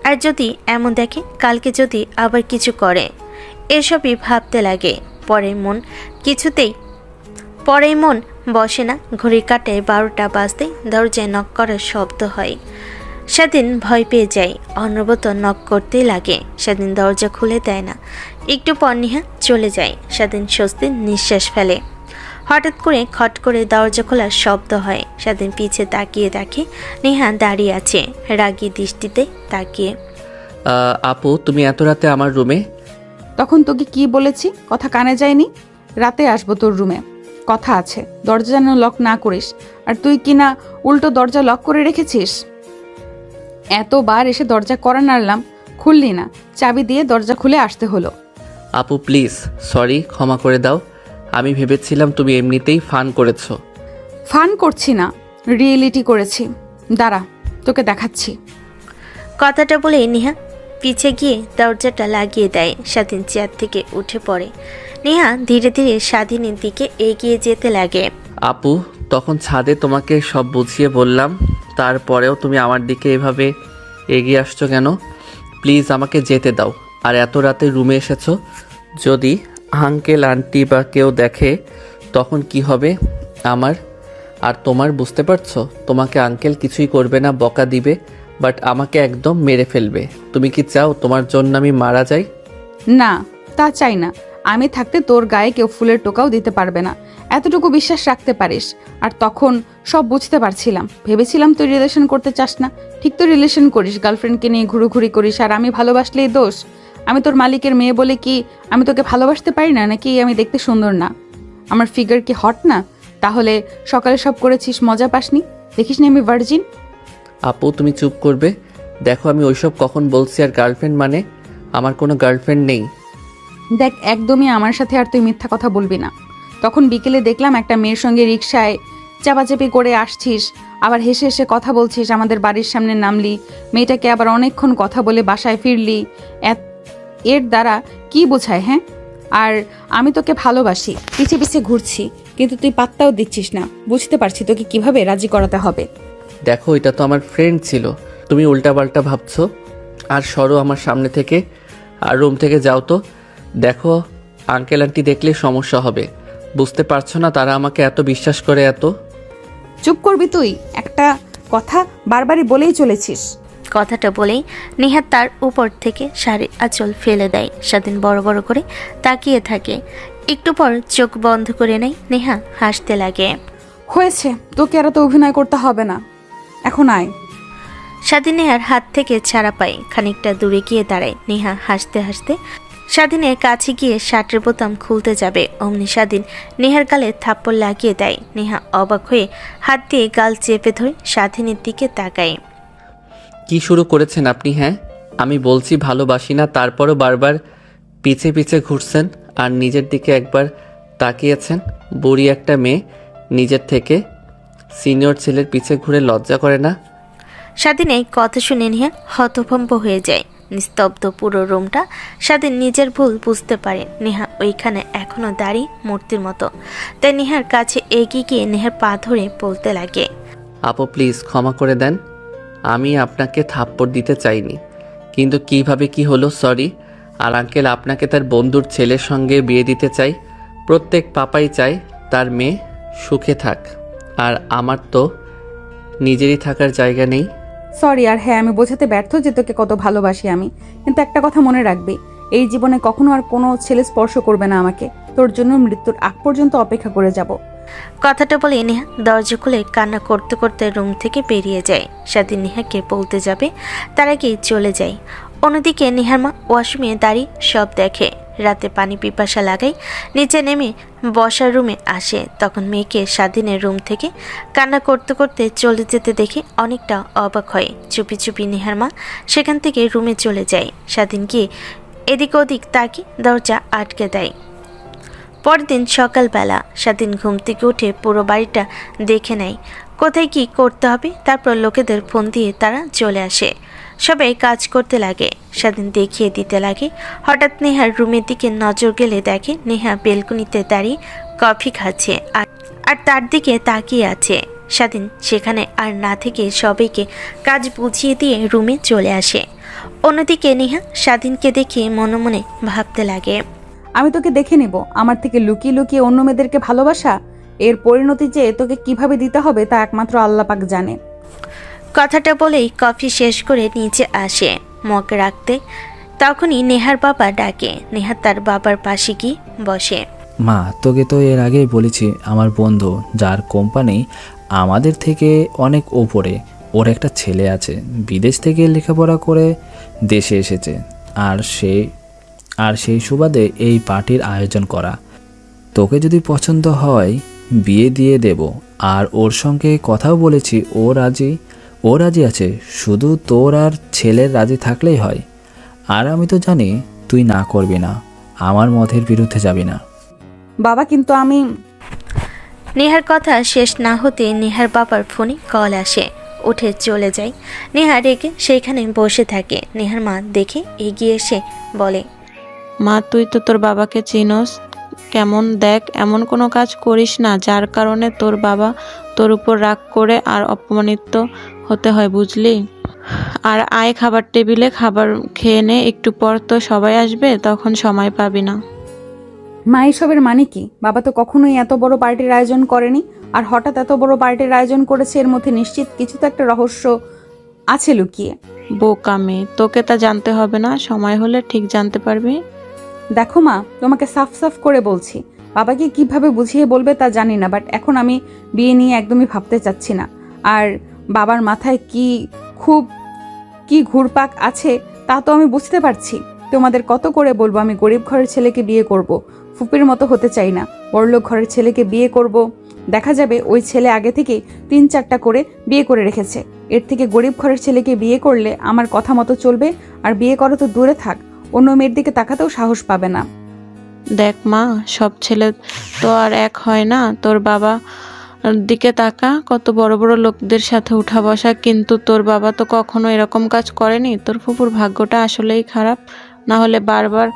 আর যদি এমন দেখে কালকে যদি আবার কিছু করে, এসবই ভাবতে লাগে। পরেই মন বসে না। ঘড়ি কাটে 12টা বাজতে দরজায় নক করার শব্দ হয়। স্বাধীন ভয় পেয়ে যায়। অনবরত নক করতেই লাগে। স্বাধীন দরজা খুলে দেয় না। একটু পর নেহা চলে যায়। স্বাধীন স্বস্তির নিঃশ্বাস ফেলে। হঠাৎ করে খট করে দরজা খোলার শব্দ হয়। স্বাধীন পিছে তাকিয়ে দেখে নেহা দাঁড়িয়ে আছে রাগী দৃষ্টিতে তাকিয়ে। আপু, তুমি এত রাতে আমার রুমে? তখন তোকে কি বলেছি, কথা কানে যায়নি? রাতে আসবো তোর রুমে, কথা আছে। দরজা যেন লক না করিস। আর তুই কি না উল্টো দরজা লক করে রেখেছিস? এতবার এসে দরজা করা নাড়লাম, খুললি না। চাবি দিয়ে দরজা খুলে আসতে হলো। আপু প্লিজ, সরি, ক্ষমা করে দাও। আমি ভেবেছিলাম তুমি এমনিতেই ফান করেছো। ফান করছি না, রিয়েলিটি করেছি। দাঁড়া, তোকে দেখাচ্ছি। কথাটা বলে নেহা পিছে গিয়ে দরজাটা লাগিয়ে দেয়। স্বাধীন চেয়ার থেকে উঠে পড়ে। নেহা ধীরে ধীরে স্বাধীনের দিকে এগিয়ে যেতে লাগে। আপু, তখন ছাদে তোমাকে সব বুঝিয়ে বললাম, তারপরেও তুমি আমার দিকে এভাবে এগিয়ে আসছো কেন? প্লিজ আমাকে যেতে দাও। আর এত রাতে রুমে এসেছো, যদি আঙ্কেল আন্টি বা কেউ দেখে তখন কি হবে আমার আর তোমার, বুঝতে পারছো? তোমাকে আঙ্কেল কিছুই করবে না, বকা দিবে, বাট আমাকে একদম মেরে ফেলবে। তুমি কি চাও তোমার জন্য আমি মারা যাই? না, তা চাই না। আমি থাকতে তোর গায়ে কেউ ফুলের টোকাও দিতে পারবে না, এতটুকু বিশ্বাস রাখতে পারিস। আর তখন সব বুঝতে পারছিলাম, ভেবেছিলাম তুই রিলেশন করতে চাস না। ঠিক তো রিলেশন করিস, গার্লফ্রেন্ডকে নিয়ে ঘুরোঘুরি করিস, আর আমি ভালোবাসলেই দোষ। আমি তোর মালিকের মেয়ে বলে কি আমি তোকে ভালোবাসতে পারি না, নাকি আমি দেখতে সুন্দর না? আমার ফিগার কি হট না? তাহলে সকালে সব করেছিস, মজা পাসনি? দেখিসনি আমি ভার্জিন? আপু তুমি চুপ করবে? দেখো আমি ওইসব কখন বলছি? আর গার্লফ্রেন্ড মানে আমার কোনো গার্লফ্রেন্ড নেই। দেখ, একদমই আমার সাথে আর তুই মিথ্যা কথা বলবি না। তখন বিকেলে দেখলাম একটা মেয়ের সঙ্গে রিকশায় চাপাচাপি করে আসছিস, আবার হেসে হেসে কথা বলছিস, আমাদের বাড়ির সামনে নামলি, মেয়েটাকে আবার অনেকক্ষণ কথা বলে বাসায় ফিরলি। এর দ্বারা কি বোঝায়? হ্যাঁ, আর আমি তোকে ভালোবাসি, পিছে পিছে ঘুরছি, কিন্তু তুই পাত্তাও দিচ্ছিস না। বুঝতে পারছি তোকে কিভাবে রাজি করাতে হবে। দেখো এটা তো আমার ফ্রেন্ড ছিল, তুমি উল্টাপাল্টা ভাবছো। আর সরো আমার সামনে থেকে, আর রুম থেকে যাও তো। দেখো আঙ্কেল আন্টি দেখলে সমস্যা হবে। বুঝতে পারছো না তারা আমাকে এত বিশ্বাস করে? এত চুপ করবি তুই? একটা কথা বারবারই বলেই চলেছিস। কথাটা বলেই নেহা তার উপর থেকে শাড়ির আঁচল ফেলে দেয়। স্বাধীন বড় বড় করে তাকিয়ে থাকে। একটু পর চোখ বন্ধ করে নেয়। নেহা হাসতে লাগে। হয়েছে, তোকে আর তো অভিনয় করতে হবে না, এখন আয়। স্বাধীন নেহার হাত থেকে ছাড়া পায়, খানিকটা দূরে গিয়ে দাঁড়ায়। নেহা হাসতে হাসতে স্বাধীনের কাছে গিয়ে শার্টের বোতাম খুলতে যাবে, অমনি স্বাধীন নেহার গালে থাপ্পড় লাগিয়ে দেয়। নেহা অবাক হয়ে হাত দিয়ে গাল চেপে ধরে স্বাধীনের দিকে তাকায়। কি শুরু করেছেন আপনি? হ্যাঁ, আমি বলছি ভালোবাসি না, তারপরও বারবার পিছে পিছে ঘুরছেন আর নিজের দিকে একবার তাকিয়েছেন। বুড়ি একটা মেয়ে নিজের থেকে সিনিয়র ছেলের পিছে ঘুরে লজ্জা করে না? স্বাধীন এই কথা শুনে নেহা হতভম্ব হয়ে যায়। নিস্তব্ধ পুরো রুমটা। স্বাধীন নিজের ভুল বুঝতে পারে। নেহা ওইখানে এখনো দাঁড়িয়ে মূর্তির মতো। তাই নেহার কাছে এগিয়ে গিয়ে নেহার পা ধরে বলতে লাগে, আপু প্লিজ ক্ষমা করে দেন, আমি আপনাকে থাপ্পড় দিতে চাইনি, কিন্তু কিভাবে কি হলো সরি। আর আঙ্কেল আপনাকে তার বন্ধুর ছেলের সঙ্গে বিয়ে দিতে চাই। প্রত্যেক পাপাই চায় তার মেয়ে সুখে থাক, আর আমার তো নিজেরই থাকার জায়গা নেই। সরি। আর হ্যাঁ, আমি বোঝাতে ব্যর্থ যে তোকে কত ভালোবাসি আমি, কিন্তু একটা কথা মনে রাখবি, এই জীবনে কখনো আর কোনো ছেলে স্পর্শ করবে না আমাকে। তোর জন্য মৃত্যুর আগ পর্যন্ত অপেক্ষা করে যাব। কথাটা বলে নেহা দরজা খুলে কান্না করতে করতে রুম থেকে বেরিয়ে যায়। স্বাধীন নেহাকে বলতে যাবে, তার আগেই চলে যায়। অন্যদিকে নেহার মা ওয়াশরুমে দাঁড়িয়ে সব দেখে। রাতে পানি পিপাসা লাগাই নিচে নেমে বসার রুমে আসে। তখন মেয়েকে স্বাধীনের রুম থেকে কান্না করতে করতে চলে যেতে দেখে অনেকটা অবাক হয়। চুপি চুপি নেহার মা সেখান থেকে রুমে চলে যায়। স্বাধীন গিয়ে এদিক ওদিক তাকে দরজা আটকে দেয়। পরের দিন সকালবেলা স্বাধীন ঘুম থেকে উঠে পুরো বাড়িটা দেখে নেয়, কোথায় কি করতে হবে। তারপর লোকেদের ফোন দিয়ে তারা চলে আসে। সবাই কাজ করতে লাগে, স্বাধীন দেখিয়ে দিতে লাগে। হঠাৎ নেহার রুমের দিকে নজর গেলে দেখে নেহা বেলকনিতে দাঁড়িয়ে কফি খাচ্ছে আর তার দিকে তাকিয়ে আছে। স্বাধীন সেখানে আর না থেকে সবাইকে কাজ বুঝিয়ে দিয়ে রুমে চলে আসে। অন্যদিকে নেহা স্বাধীনকে দেখে মনে মনে ভাবতে লাগে, আমি তোকে দেখে নেব, আমার থেকে লুকিয়ে লুকিয়ে অন্য মেয়েদেরকে ভালোবাসা, এর পরিণতি যে তোকে কিভাবে দিতে হবে তা একমাত্র আল্লাহ পাক জানে। কথাটা বলেই কফি শেষ করে নিচে আসে মগ রাখতে। তখনই নেহার বাবা ডাকে। নেহা তার বাবার পাশে গিয়ে বসে। মা, তোকে তো এর আগেই বলেছি, আমার বন্ধু যার কোম্পানি আমাদের থেকে অনেক ওপরে, ওর একটা ছেলে আছে, বিদেশ থেকে লেখাপড়া করে দেশে এসেছে। আর সেই সুবাদে এই পার্টির আয়োজন করা। তোকে যদি পছন্দ হয় বিয়ে দিয়ে দেব। আর ওর সঙ্গে কথাও বলেছি, ও রাজি আছে, শুধু তোর আর ছেলের রাজি থাকলেই হয়। আর আমি তো জানি তুই না করবি না, আমার মতের বিরুদ্ধে যাবি না। বাবা, কিন্তু আমি... নেহার কথা শেষ না হতে নেহার বাবার ফোনে কল আসে। উঠে চলে যায়। নেহা রেগে সেইখানে বসে থাকে। নেহার মা দেখে এগিয়ে এসে বলে, মা, তুই তো তোর বাবাকে চিনোস কেমন, দেখ এমন কোনো কাজ করিস না যার কারণে তোর বাবা তোর উপর রাগ করে আর অপমানিত হতে হয়, বুঝলি? আর আয় খাবার টেবিলে খাবার খেয়ে নে, একটু পর তো সবাই আসবে, তখন সময় পাবি না। মা, এসবের মানে কি? বাবা তো কখনোই এত বড় পার্টির আয়োজন করেনি, আর হঠাৎ এত বড় পার্টির আয়োজন করেছে, এর মধ্যে নিশ্চিত কিছু তো একটা রহস্য আছে লুকিয়ে। বোকা মেয়ে, তোকে তা জানতে হবে না, সময় হলে ঠিক জানতে পারবি। দেখো মা, তোমাকে সাফ সাফ করে বলছি, বাবাকে কিভাবে বুঝিয়ে বলবে তা জানি না, বাট এখন আমি বিয়ে নিয়ে একদমই ভাবতে চাচ্ছি না। আর বাবার মাথায় কি ঘুরপাক আছে তা তো আমি বুঝতে পারছি। তোমাদের কত করে বলবো আমি গরিব ঘরের ছেলেকে বিয়ে করব। ফুপির মতো হতে চাই না, বড়লোক ঘরের ছেলেকে বিয়ে করব। দেখা যাবে ওই ছেলে আগে থেকে 3-4টা করে বিয়ে করে রেখেছে। এর থেকে গরিব ঘরের ছেলেকে বিয়ে করলে আমার কথা মতো চলবে, আর বিয়ে করা তো দূরে থাক, অন্য মেয়ের দিকে তাকাতেও সাহস পাবে না। দেখ মা, সব ছেলে তো আর এক হয় না। তোর বাবা দিকে তাকা, কত বড় বড় লোকদের সাথে উঠা বসা, কিন্তু তোর বাবা তো কখনো এরকম কাজ করেনি। তোর ফুপুর ভাগ্যটা আসলেই খারাপ, না হলে বারবার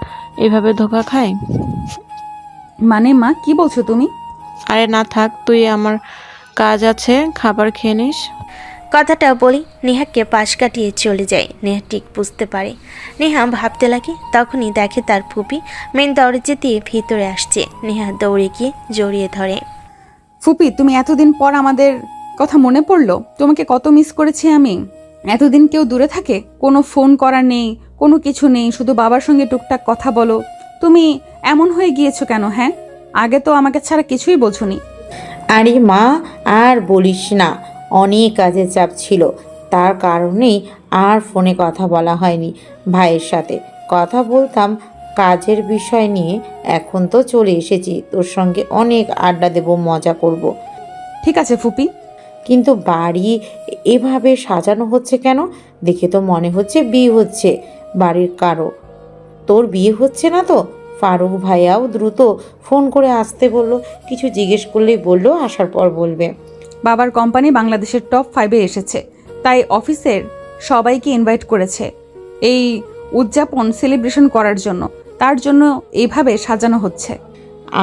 এভাবে ধোকা খায়। মানে মা, কি বলছো তুমি? আরে না থাক, তুই, আমার কাজ আছে, খাবার খেয়ে নিস। কথাটা বলি নেহাকে পাশ কাটিয়ে চলে যায়। নেহা ঠিক বুঝতে পারে। নেহা ভাবতে লাগে, তখনই দেখে তার ফুপি মেন দরজা দিয়ে ভিতরে আসছে। নেহা দৌড়ে গিয়ে জড়িয়ে ধরে। ফুপি, তুমি এতদিন পর আমাদের কথা মনে পড়লো? তোমাকে কত মিস করেছি আমি। এতদিন কেউ দূরে থাকে, কোনো ফোন করা নেই, কোনো কিছু নেই, শুধু বাবার সঙ্গে টুকটাক কথা বলো। তুমি এমন হয়ে গিয়েছো কেন? হ্যাঁ, আগে তো আমাকে ছাড়া কিছুই বোঝোনি। আরে মা, আর বলিস না, অনেক কাজের চাপ ছিল, তার কারণেই আর ফোনে কথা বলা হয়নি। ভাইয়ের সাথে কথা বলতাম কাজের বিষয় নিয়ে, এখন তো চলে এসেছি, তোর সঙ্গে অনেক আড্ডা দেব, মজা করব। ঠিক আছে ফুপি। কিন্তু বাড়ি এভাবে সাজানো হচ্ছে কেন? দেখে তো মনে হচ্ছে বিয়ে হচ্ছে বাড়ির কারো। তোর বিয়ে হচ্ছে না তো? ফারুক ভাইয়াও দ্রুত ফোন করে আসতে বলল, কিছু জিজ্ঞেস করলেই বলল আসার পর বলবে। বাবার কোম্পানি বাংলাদেশের টপ 5-এ এসেছে, তাই অফিসের সবাইকে ইনভাইট করেছে এই উদযাপন সেলিব্রেশন করার জন্য। তার জন্য এইভাবে সাজানো হচ্ছে।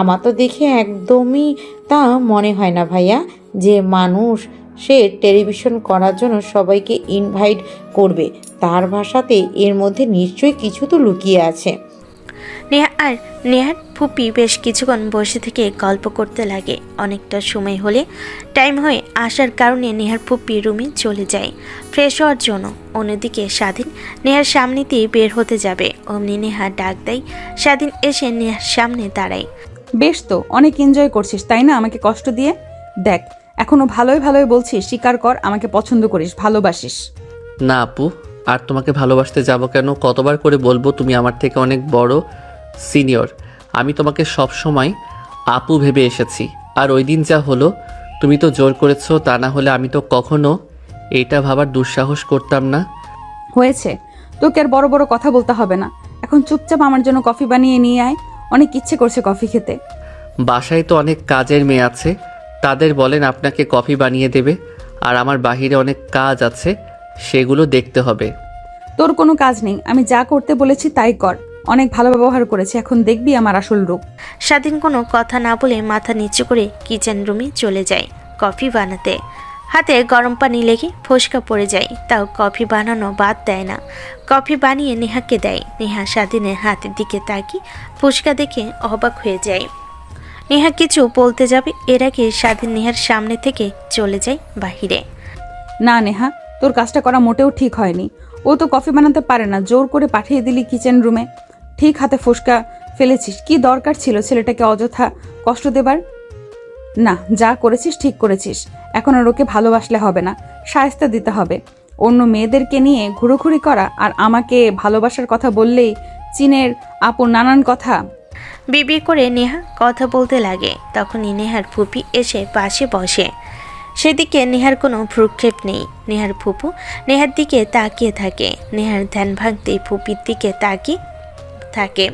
আমার তো দেখে একদমই তা মনে হয় না ভাইয়া, যে মানুষ সে টেলিভিশন করার জন্য সবাইকে ইনভাইট করবে। তার ভাষাতে এর মধ্যে নিশ্চয়ই কিছু তো লুকিয়ে আছে। নেহা আর নেহার ফুপি বেশ কিছুক্ষণ বসে থেকে গল্প করতে লাগে। অনেকটা সময় হলে টাইম হয়ে আসার কারণে নেহার ফুপি রুমে চলে যায় ফ্রেশ হওয়ার জন্য। অন্যদিকে স্বাধীন নেহার সামনে দিয়ে বের হতে যাবে, অমনি নেহা ডাক দেয়। স্বাধীন এসে নেহার সামনে দাঁড়ায়। বেশ তো, অনেক এনজয় করছিস তাই না আমাকে কষ্ট দিয়ে? দেখ, এখনো ভালোই ভালোই বলছিস, স্বীকার কর আমাকে পছন্দ করিস, ভালোবাসিস। না আপু, আর তোমাকে ভালোবাসতে যাব কেন? কতবার করে বলবো তুমি আমার থেকে অনেক বড় সিনিয়র। আমি তোমাকে সব সময় আপু ভেবে এসেছি। আর ওই দিন যা হলো, তুমি তো জোর করেছো, তা না হলে আমি তো কখনো এটা ভাবার দুঃসাহস করতাম না। হয়েছে, তোকে আর বড় বড় কথা বলতে হবে না। এখন চুপচাপ আমার জন্য কফি বানিয়ে নিয়ে আয়, অনেক ইচ্ছে করছে কফি খেতে। বাসায় তো অনেক কাজের মেয়ে আছে, তাদের বলেন আপনাকে কফি বানিয়ে দেবে। আর আমার বাহিরে অনেক কাজ আছে, সেগুলো দেখতে হবে। তোর কোনো কাজ নেই, আমি যা করতে বলেছি তাই কর। অনেক ভালো ব্যবহার করেছি, এখন দেখবি আমার আসল রূপ। স্বাধীন কোনো কথা না বলে মাথা নিচু করে কিচেন রুমে চলে যায় কফি বানাতে। হাতে গরম পানি লেগে ফোসকা পড়ে যায়, তাও কফি বানানো বাদ দেয় না। কফি বানিয়ে নেহাকে দেয়। নেহা স্বাধীনের হাতের দিকে তাকিয়ে ফোসকা দেখে অবাক হয়ে যায়। নেহা কিছু বলতে যাবে, এর আগে স্বাধীন নেহার সামনে থেকে চলে যায় বাহিরে। না নেহা, তোর কাজটা করা মোটেও ঠিক হয়নি। ও তো কফি বানাতে পারে না, জোর করে পাঠিয়ে দিলি কিচেন রুমে। ঠিক হাতে ফোসকা ফেলেছিস, কি দরকার ছিল ছেলেটাকে অযথা কষ্ট দেবার? না, যা করেছিস ঠিক করেছিস। এখন আর ওকে ভালোবাসলে হবে না, শায়েস্তা দিতে হবে। অন্য মেয়েদেরকে নিয়ে ঘুরোঘুরি করা আর আমাকে ভালোবাসার কথা বললেই চীনের আপন নানান কথা। বিবি করে নেহা কথা বলতে লাগে। তখনই নেহার ফুপি এসে পাশে বসে। সেদিকে নেহার কোনো ভ্রুক্ষেপ নেই। নেহার ফুপু নেহার দিকে তাকিয়ে থাকে। নেহার ধ্যান ভাঙতেই ফুপির দিকে তাকিয়ে থাকে।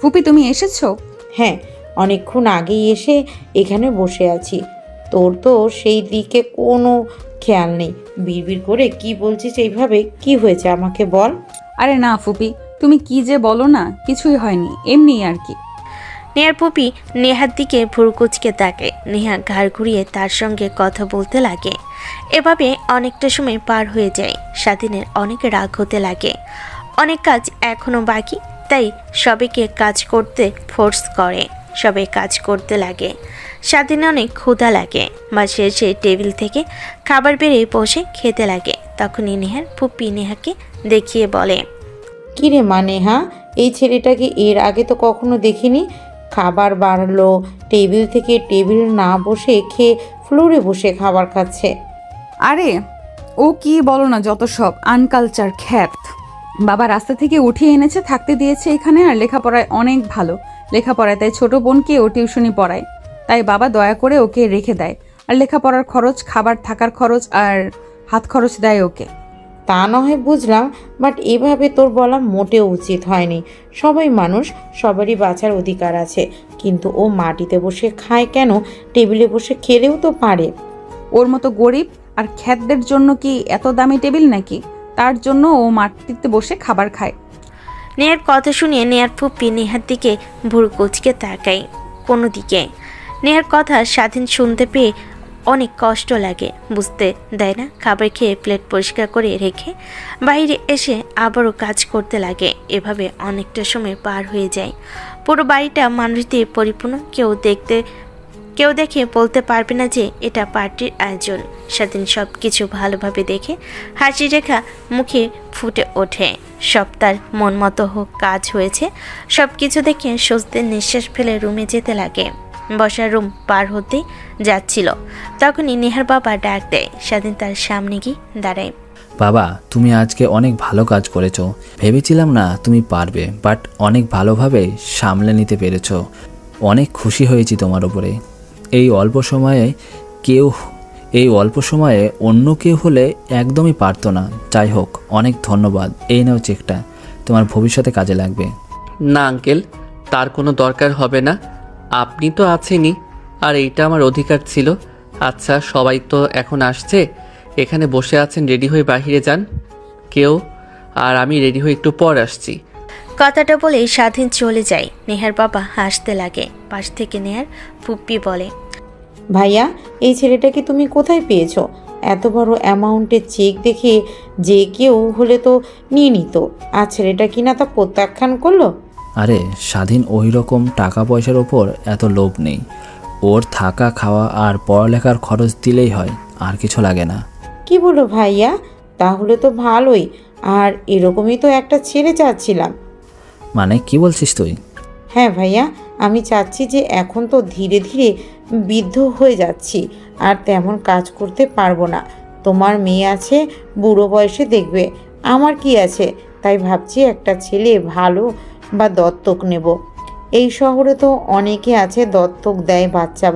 ফুপি, তুমি এসেছো? হ্যাঁ, অনেকক্ষণ আগেই এসে এখানে বসে আছি। তোর তো সেই দিকে কোনো খেয়াল নেই, বিড়বিড় করে কি বলছিস এইভাবে? কি হয়েছে আমাকে বল। আরে না ফুপি, তুমি কি যে বলো না, কিছুই হয়নি, এমনি আর কি। নেহার ফুপি নেহার দিকে ভুরকুচকে তাকে। নেহা ঘাড় ঘুরিয়ে তার সঙ্গে কথা বলতে লাগে। এভাবে অনেকটা সময় পার হয়ে যায়। স্বাধীনের অনেক রাগ হতে লাগে। অনেক কাজ এখনও বাকি, তাই সবাইকে কাজ করতে ফোর্স করে। সবাই কাজ করতে লাগে। স্বাধীনে অনেক ক্ষুধা লাগে। মাঝে এসে টেবিল থেকে খাবার বেড়ে বসে খেতে লাগে। তখনই নেহার ফুপি নেহাকে দেখিয়ে বলে, কিরে মা নেহা, এই ছেলেটাকে এর আগে তো কখনো দেখিনি। খাবার বাড়লো, টেবিল থেকে টেবিল না বসে খেয়ে ফ্লোরে বসে খাবার খাচ্ছে। আরে ও কি বলো না, যত সব আনকালচার খ্যাত। বাবা রাস্তা থেকে উঠিয়ে এনেছে, থাকতে দিয়েছে এখানে, আর লেখাপড়ায় অনেক ভালো। লেখাপড়ায় তাই ছোট বোনকে ও টিউশনি পড়ায়, তাই বাবা দয়া করে ওকে রেখে দেয়। আর লেখাপড়ার খরচ, খাবার থাকার খরচ আর হাত খরচ দেয় ওকে। তা না হয় বুঝলাম, বাট এভাবে তোর বলা মোটেও উচিত হয়নি। সবাই মানুষ, সবারই বাঁচার অধিকার আছে, কিন্তু ও মাটিতে বসে খায় কেন? টেবিলে বসে খেলেও তো পারে। ওর মতো গরিব আর খ্যাতদের জন্য কি এত দামি টেবিল নাকি? তার জন্য ও মাটিতে বসে খাবার খায়। নেহার কথা শুনিয়ে নেহার ফুপ্পি নেহার দিকে ভুরু কুচকে তাকায় কোনো দিকে। নেহার কথা স্বাধীন শুনতে পেয়ে অনেক কষ্ট লাগে, বুঝতে দেয় না। খাবার খেয়ে প্লেট পরিষ্কার করে রেখে বাইরে এসে আবারও কাজ করতে লাগে। এভাবে অনেকটা সময় পার হয়ে যায়। পুরো বাড়িটা মানুষ দিয়ে পরিপূর্ণ। কেউ দেখে বলতে পারবে না যে এটা পার্টির আয়োজন। স্বাধীন সব কিছু ভালোভাবে দেখে হাসি রেখা মুখে ফুটে ওঠে। সব তার মন মতো হোক কাজ হয়েছে। সব কিছু দেখে স্বস্তির নিঃশ্বাস ফেলে রুমে যেতে লাগে। বসার রুম পার হতে যাচ্ছিল, তখনই নেহার বাবা ডাক দেয়। স্বাধীন তার সামনে গিয়ে দাঁড়ায়। বাবা, তুমি আজকে অনেক ভালো কাজ করেছো। ভেবেছিলাম না তুমি পারবে, বাট অনেক ভালোভাবে সামলে নিতে পেরেছো। অনেক খুশি হয়েছি তোমার উপরে। এই অল্প সময়ে অন্য কেউ হলে একদমই পারতো না। যাই হোক, অনেক ধন্যবাদ। এই নাও চেকটা, তোমার ভবিষ্যতে কাজে লাগবে। না আঙ্কেল, তার কোনো দরকার হবে না। আপনি তো আছেনই, আর এইটা আমার অধিকার ছিল। আচ্ছা, সবাই তো এখন আসছে, এখানে বসে আছেন, রেডি হয়ে বাইরে যান কেউ, আর আমি রেডি হয়ে একটু পর আসছি। কথাটা বলে স্বাধীন চলে যায়। নেহার বাবা হাসতে লাগে। পাশ থেকে নেহার ফুপ্পি বলে, ভাইয়া, এই ছেলেটাকে তুমি কোথায় পেয়েছো? এত বড় অ্যামাউন্টের চেক দেখে যে কেউ হলে তো নিয়ে নিত, আর ছেলেটা কিনা তা প্রত্যাখ্যান করলো। আরে স্বাধীন ওই রকম টাকা পয়সার ওপর এত লোভ নেই। ওর থাকা, খাওয়া আর পড়ালেখার খরচ দিলেই হয়, আর কিছু লাগে না। কি বলো ভাইয়া? তাহলে তো ভালোই। আর এরকমই তো একটা ছেলে চাচ্ছিলাম। মানে কি বলছিস তুই? হ্যাঁ ভাইয়া, আমি চাচ্ছি যে এখন তো ধীরে ধীরে বৃদ্ধ হয়ে যাচ্ছি, আর তেমন কাজ করতে পারবো না। তোমার মেয়ে আছে, বুড়ো বয়সে দেখবে। আমার কি আছে? তাই ভাবছি একটা ছেলে ভালো বা দত্তক নেব। এই শহরে তো অনেকে আছে দত্তক দেয় বাচ্চা,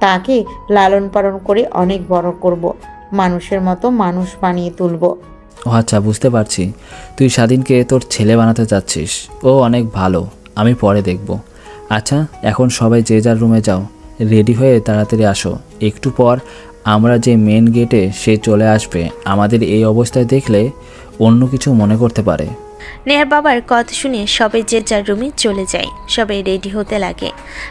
তাকে লালন পালন করে অনেক বড় করব, মানুষের মতো মানুষ বানিয়ে তুলব। ও আচ্ছা, বুঝতে পারছি। তুই স্বাধীনকে তোর ছেলে বানাতে চাচ্ছিস। ও অনেক ভালো, আমি পরে দেখব। আচ্ছা, এখন সবাই যে যার রুমে যাও, রেডি হয়ে তাড়াতাড়ি আসো। একটু পর আমরা যে মেন গেটে সে চলে আসবে। আমাদের এই অবস্থায় দেখলে অন্য কিছু মনে করতে পারে। নেহার বাবার কথা শুনে সবাই যে যার রুমে চলে যায়। সবাই রেডি হতে লাগে।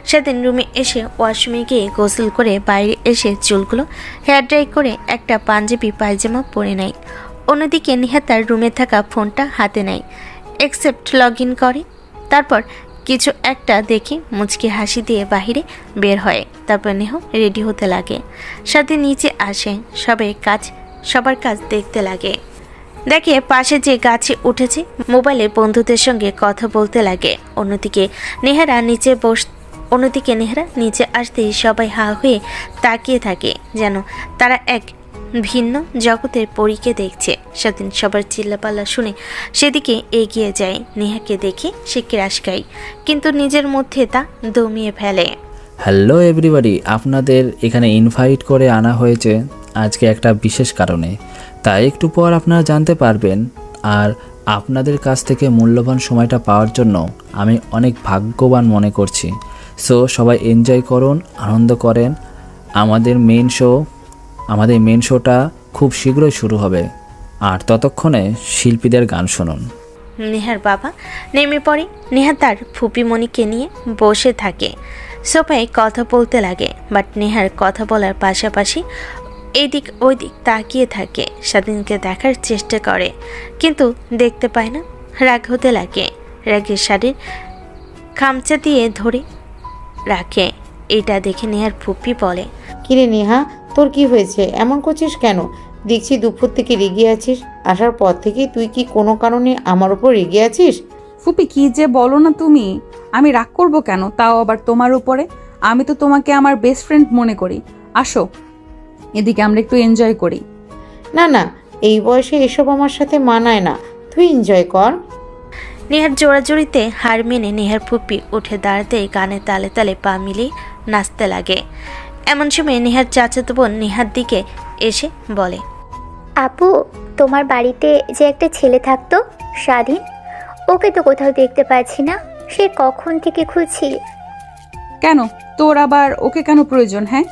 সেদিন রুমে এসে ওয়াশরুমে গিয়ে গোসল করে বাইরে এসে চুলগুলো হেয়ার ড্রাই করে একটা পাঞ্জাবি পায়জামা পরে নেয়। অন্যদিকে নেহা তার রুমে থাকা ফোনটা হাতে নেয়, অ্যাকসেপ্ট লগ ইন করে। তারপর কিছু একটা দেখে মুচকি হাসি দিয়ে বাহিরে বের হয়। তারপর নেহ রেডি হতে লাগে। সাথে নিচে আসে। সবার কাজ দেখতে লাগে। দেখে পাশে যে গাছে উঠেছে, মোবাইলে বন্ধুদের সঙ্গে কথা বলতে লাগে। অন্যদিকে নেহারা নিচে আসতেই সবাই হা হয়ে তাকিয়ে থাকে, যেন তারা এক ভিন্ন জগতের পরীকে দেখছে। সেদিন সবার চিল্লাপাল্লা শুনে সেদিকে এগিয়ে যায়। নেহাকে দেখে সে ক্রাশ খায়, কিন্তু নিজের মধ্যে তা দমিয়ে ফেলে। হ্যালো এভরিবডি, আপনাদের এখানে ইনভাইট করে আনা হয়েছে আজকে একটা বিশেষ কারণে। তাই একটু পর আপনারা জানতে পারবেন। আর আপনাদের কাছ থেকে মূল্যবান সময়টা পাওয়ার জন্য আমি অনেক ভাগ্যবান মনে করছি। সো সবাই এনজয় করুন, আনন্দ করেন। আমাদের মেন শোটা খুব শীঘ্রই শুরু হবে, আর ততক্ষণে শিল্পীদের গান শুনুন। নেহার বাবা নেমে পড়ে। নেহা তার ফুপিমণিকে নিয়ে বসে থাকে। সোফায় কথা বলতে লাগে, বাট নেহার কথা বলার পাশাপাশি এইদিক ওই দিক তাকিয়ে থাকে। স্বাধীনকে দেখার চেষ্টা করে, কিন্তু দেখতে পায় না। রাগ হতে লাগে। রাগের শাড়ির খামচা দিয়ে ধরে রাখে। এটা দেখে নেহার ফুপি বলে, কিরে নেহা, তোর কি হয়েছে? এমন করছিস কেন? দেখছি দুপুর থেকে রেগে আছিস। আসার পর থেকে তুই কি কোনো কারণে আমার উপর রেগে আছিস? ফুপি, কি যে বলো না তুমি। আমি রাগ করব কেন, তাও আবার তোমার উপরে? আমি তো তোমাকে আমার বেস্ট ফ্রেন্ড মনে করি। আসো এদিকে, আমরা একটু এনজয় করি। না না, এই বয়সে এসব আমার সাথে মানায় না। তুই এনজয় কর। নেহার জোড়াজুড়িতে হার মেনে নেহার ফুপি উঠে দাঁড়াতে গানে তালে তালে পা মিলিয়ে নাচতে লাগে। এমন সময় নেহার চাচাতো বোন নেহার দিকে এসে বলে, আপু, তোমার বাড়িতে যে একটা ছেলে থাকতো স্বাধীন, ওকে তো কোথাও দেখতে পাচ্ছি না। সে কখন থেকে খুঁজছি। কেন, তোর আবার ওকে কেন প্রয়োজন? হ্যাঁ,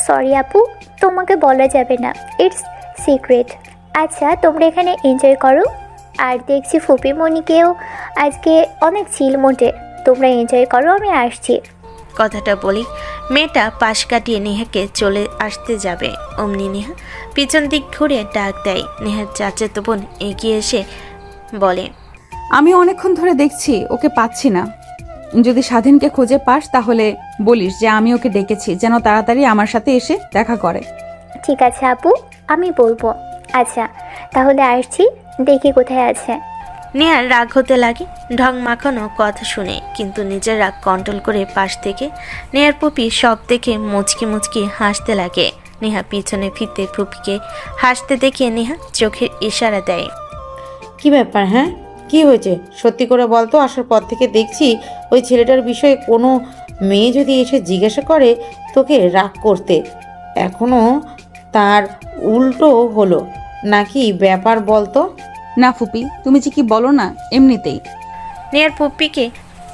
সরি আপু, তোমাকে বলা যাবে না, ইটস সিক্রেট। আচ্ছা, তোমরা এখানে এনজয় করো। আর দেখছি ফুপি মনিকেও আজকে অনেক চিল মোটে। তোমরা এনজয় করো, আমি আসছি। কথাটা বলি মেয়েটা পাশ কাটিয়ে নেহাকে চলে আসতে যাবে। অমনি নেহা পিছন দিক ঘুরে ডাক দেয়। নেহার চাচাতো বোন এগিয়ে এসে বলে, আমি অনেকক্ষণ ধরে দেখছি ওকে পাচ্ছি না। যদি স্বাধীনকে খুঁজে পাস তাহলে বলিস যে আমি ওকে ডেকেছি, যেন তাড়াতাড়ি আমার সাথে এসে দেখা করে। ঠিক আছে আপু, আমি বলবো। আচ্ছা তাহলে আসছি, দেখি কোথায় আছে। নেহার রাগ হতে লাগে ঢং মাখানো কথা শুনে, কিন্তু নিজের রাগ কন্ট্রোল করে পাশ থেকে নেহার পুপি সব দেখে মুচকি মুচকি হাসতে লাগে। নেহা পিছনে ফিরতে পুপিকে হাসতে দেখে নেহা চোখের ইশারা দেয়। কি ব্যাপার? হ্যাঁ, কি হয়েছে সত্যি করে বলতো। আসার পর থেকে দেখছি ওই ছেলেটার বিষয়ে কোনো মেয়ে যদি এসে জিজ্ঞাসা করে তোকে রাগ করতে, এখনো তার উল্টো হলো নাকি ব্যাপার বলতো? না ফুপি, তুমি যে কি বলো না, এমনিতেই। নেহার পুপিকে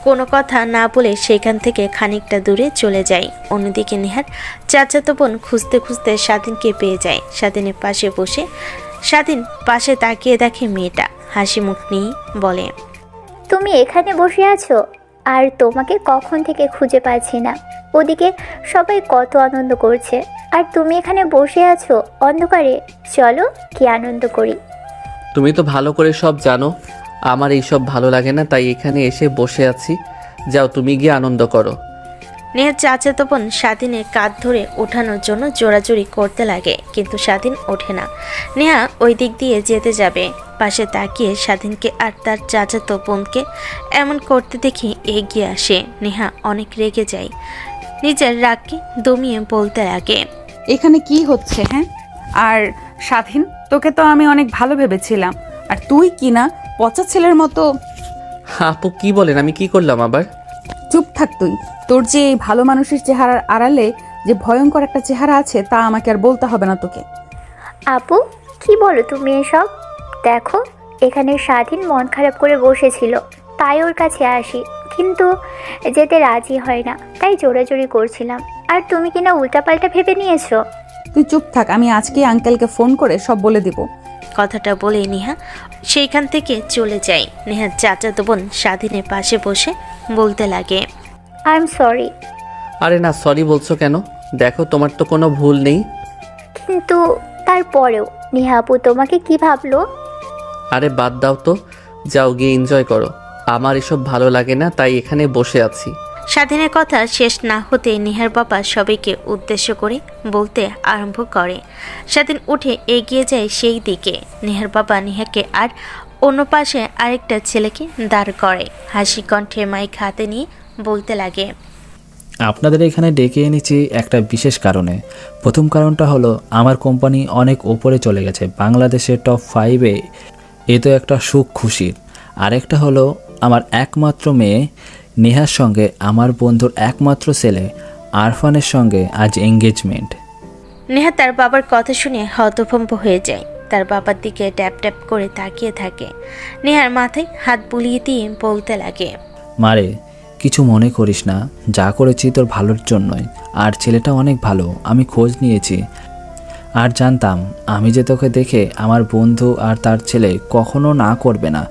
কোনো কথা না বলে সেখান থেকে খানিকটা দূরে চলে যায়। অন্যদিকে নেহার চাচাতো বোন খুঁজতে খুঁজতে স্বাধীনকে পেয়ে যায়। স্বাধীনের পাশে বসে স্বাধীন পাশে তাকিয়ে দেখে মেয়েটা হাসি মুখ নিয়ে বলে, তুমি এখানে বসে আছো আর তোমাকে কখন থেকে খুঁজে পাচ্ছি না। ওদিকে সবাই কত আনন্দ করছে আর তুমি এখানে বসে আছো অন্ধকারে। চলো কি আনন্দ করি। তুমি তো ভালো করে সব জানো আমার এইসব ভালো লাগে না, তাই এখানে এসে বসে আছি। যাও, তুমি গিয়ে আনন্দ করো। নেহার চাচাতো বোন স্বাধীনের কাঁধ ধরে ওঠানোর জন্য জোরাজুরি করতে লাগে, কিন্তু স্বাধীন ওঠে না। নেহা ওই দিক দিয়ে যেতে যাবে, পাশে তাকিয়ে স্বাধীনকে আর তার চাচাতো বোনকে এমন করতে দেখে এগিয়ে আসে। নেহা অনেক রেগে যায়, নিজের রাগকে দমিয়ে বলতে লাগে, এখানে কি হচ্ছে? হ্যাঁ, আর স্বাধীন, তোকে তো আমি অনেক ভালো ভেবেছিলাম, আর তুই কি না পচা ছেলের মতো। আপু কি বলেন? আমি কি করলাম আবার? চুপ থাক তুই। তোর যে এই ভালো মানুষের চেহারার আড়ালে যে ভয়ঙ্কর একটা চেহারা আছে তা আমাকে আর বলতে হবে না তোকে। আপু, কি বলো তুমি এসব? দেখো, এখানে স্বাধীন মন খারাপ করে বসেছিল, তাই ওর কাছে আসি, কিন্তু যেতে রাজি হয় না, তাই জোরাজোরি করছিলাম। আর তুমি কিনা উল্টাপাল্টা ভেবে নিয়েছো। তুই চুপ থাক, আমি আজকে আঙ্কেলকে ফোন করে সব বলে দিব। কথাটা বলে নেহা সেইখান থেকে চলে যায়। নেহার চাচাতো বোন স্বাধীনের পাশে বসে বলতে লাগে, আই এম সরি। আরে না, সরি বলছো কেন? দেখো, তোমার তো কোনো ভুল নেই। কিন্তু তারপরেও নেহা আপু তোমাকে কি ভাবলো? আরে বাদ দাও তো, যাও গিয়ে এনজয় করো। আমার এসব ভালো লাগে না, তাই এখানে বসে আছি। স্বাধীনের কথা শেষ না হতে নেহার বাবা সবাইকে উদ্দেশ্য করে বলতে আরম্ভ করে। স্বাধীন উঠে এগিয়ে যায় সেই দিকে। নেহার বাবা নেহাকে আর অন্য পাশে আরেকটা ছেলেকে দাঁড় করে, হাসি কণ্ঠে মাইক হাতে নিয়ে বলতে লাগে, আপনাদের এখানে ডেকে এনেছি একটা বিশেষ কারণে। প্রথম কারণটা হলো আমার কোম্পানি অনেক ওপরে চলে গেছে, বাংলাদেশের টপ 5-এ। এ তো একটা সুখ খুশির। আরেকটা হলো আমার একমাত্র মেয়ে নেহার সঙ্গে আমার বন্ধুর একমাত্র ছেলে আরফানের সঙ্গে আজ এঙ্গেজমেন্ট। নেহা তার বাবার কথা শুনে হতভম্ব হয়ে যায়। তার বাবার দিকে ট্যাপ ট্যাপ করে তাকিয়ে থাকে। নেহার মাথায় হাত বুলিয়ে দিয়ে বলতে লাগে, মারে, কিছু মনে করিস না, যা করেছি তোর ভালোর জন্যই। আর ছেলেটা অনেক ভালো, আমি খোঁজ নিয়েছি। আর জানতাম আমি যে তোকে দেখে আমার বন্ধু আর তার ছেলে কখনো না করবে না,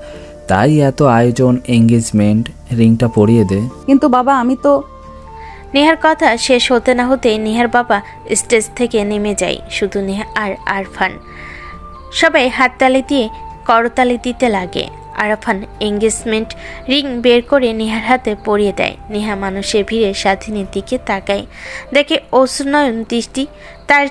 তাই এত আয়োজন, এঙ্গেজমেন্ট, রিংটা পরিয়ে দে। কিন্তু বাবা, আমি তো। নেহার কথা শেষ হতে না হতে নেহার বাবা স্টেজ থেকে নেমে যায়। শুধু নেহা আর আরফান। সবাই হাততালি দিয়ে করতালি দিতে লাগে। আরফান এঙ্গেজমেন্ট রিং বের করে নেহার হাতে পরিয়ে দেয়। নেহা মানুষের ভিড়ে স্বাধীনের দিকে তাকায়, দেখে অশ্রুনয়ন দৃষ্টি। তার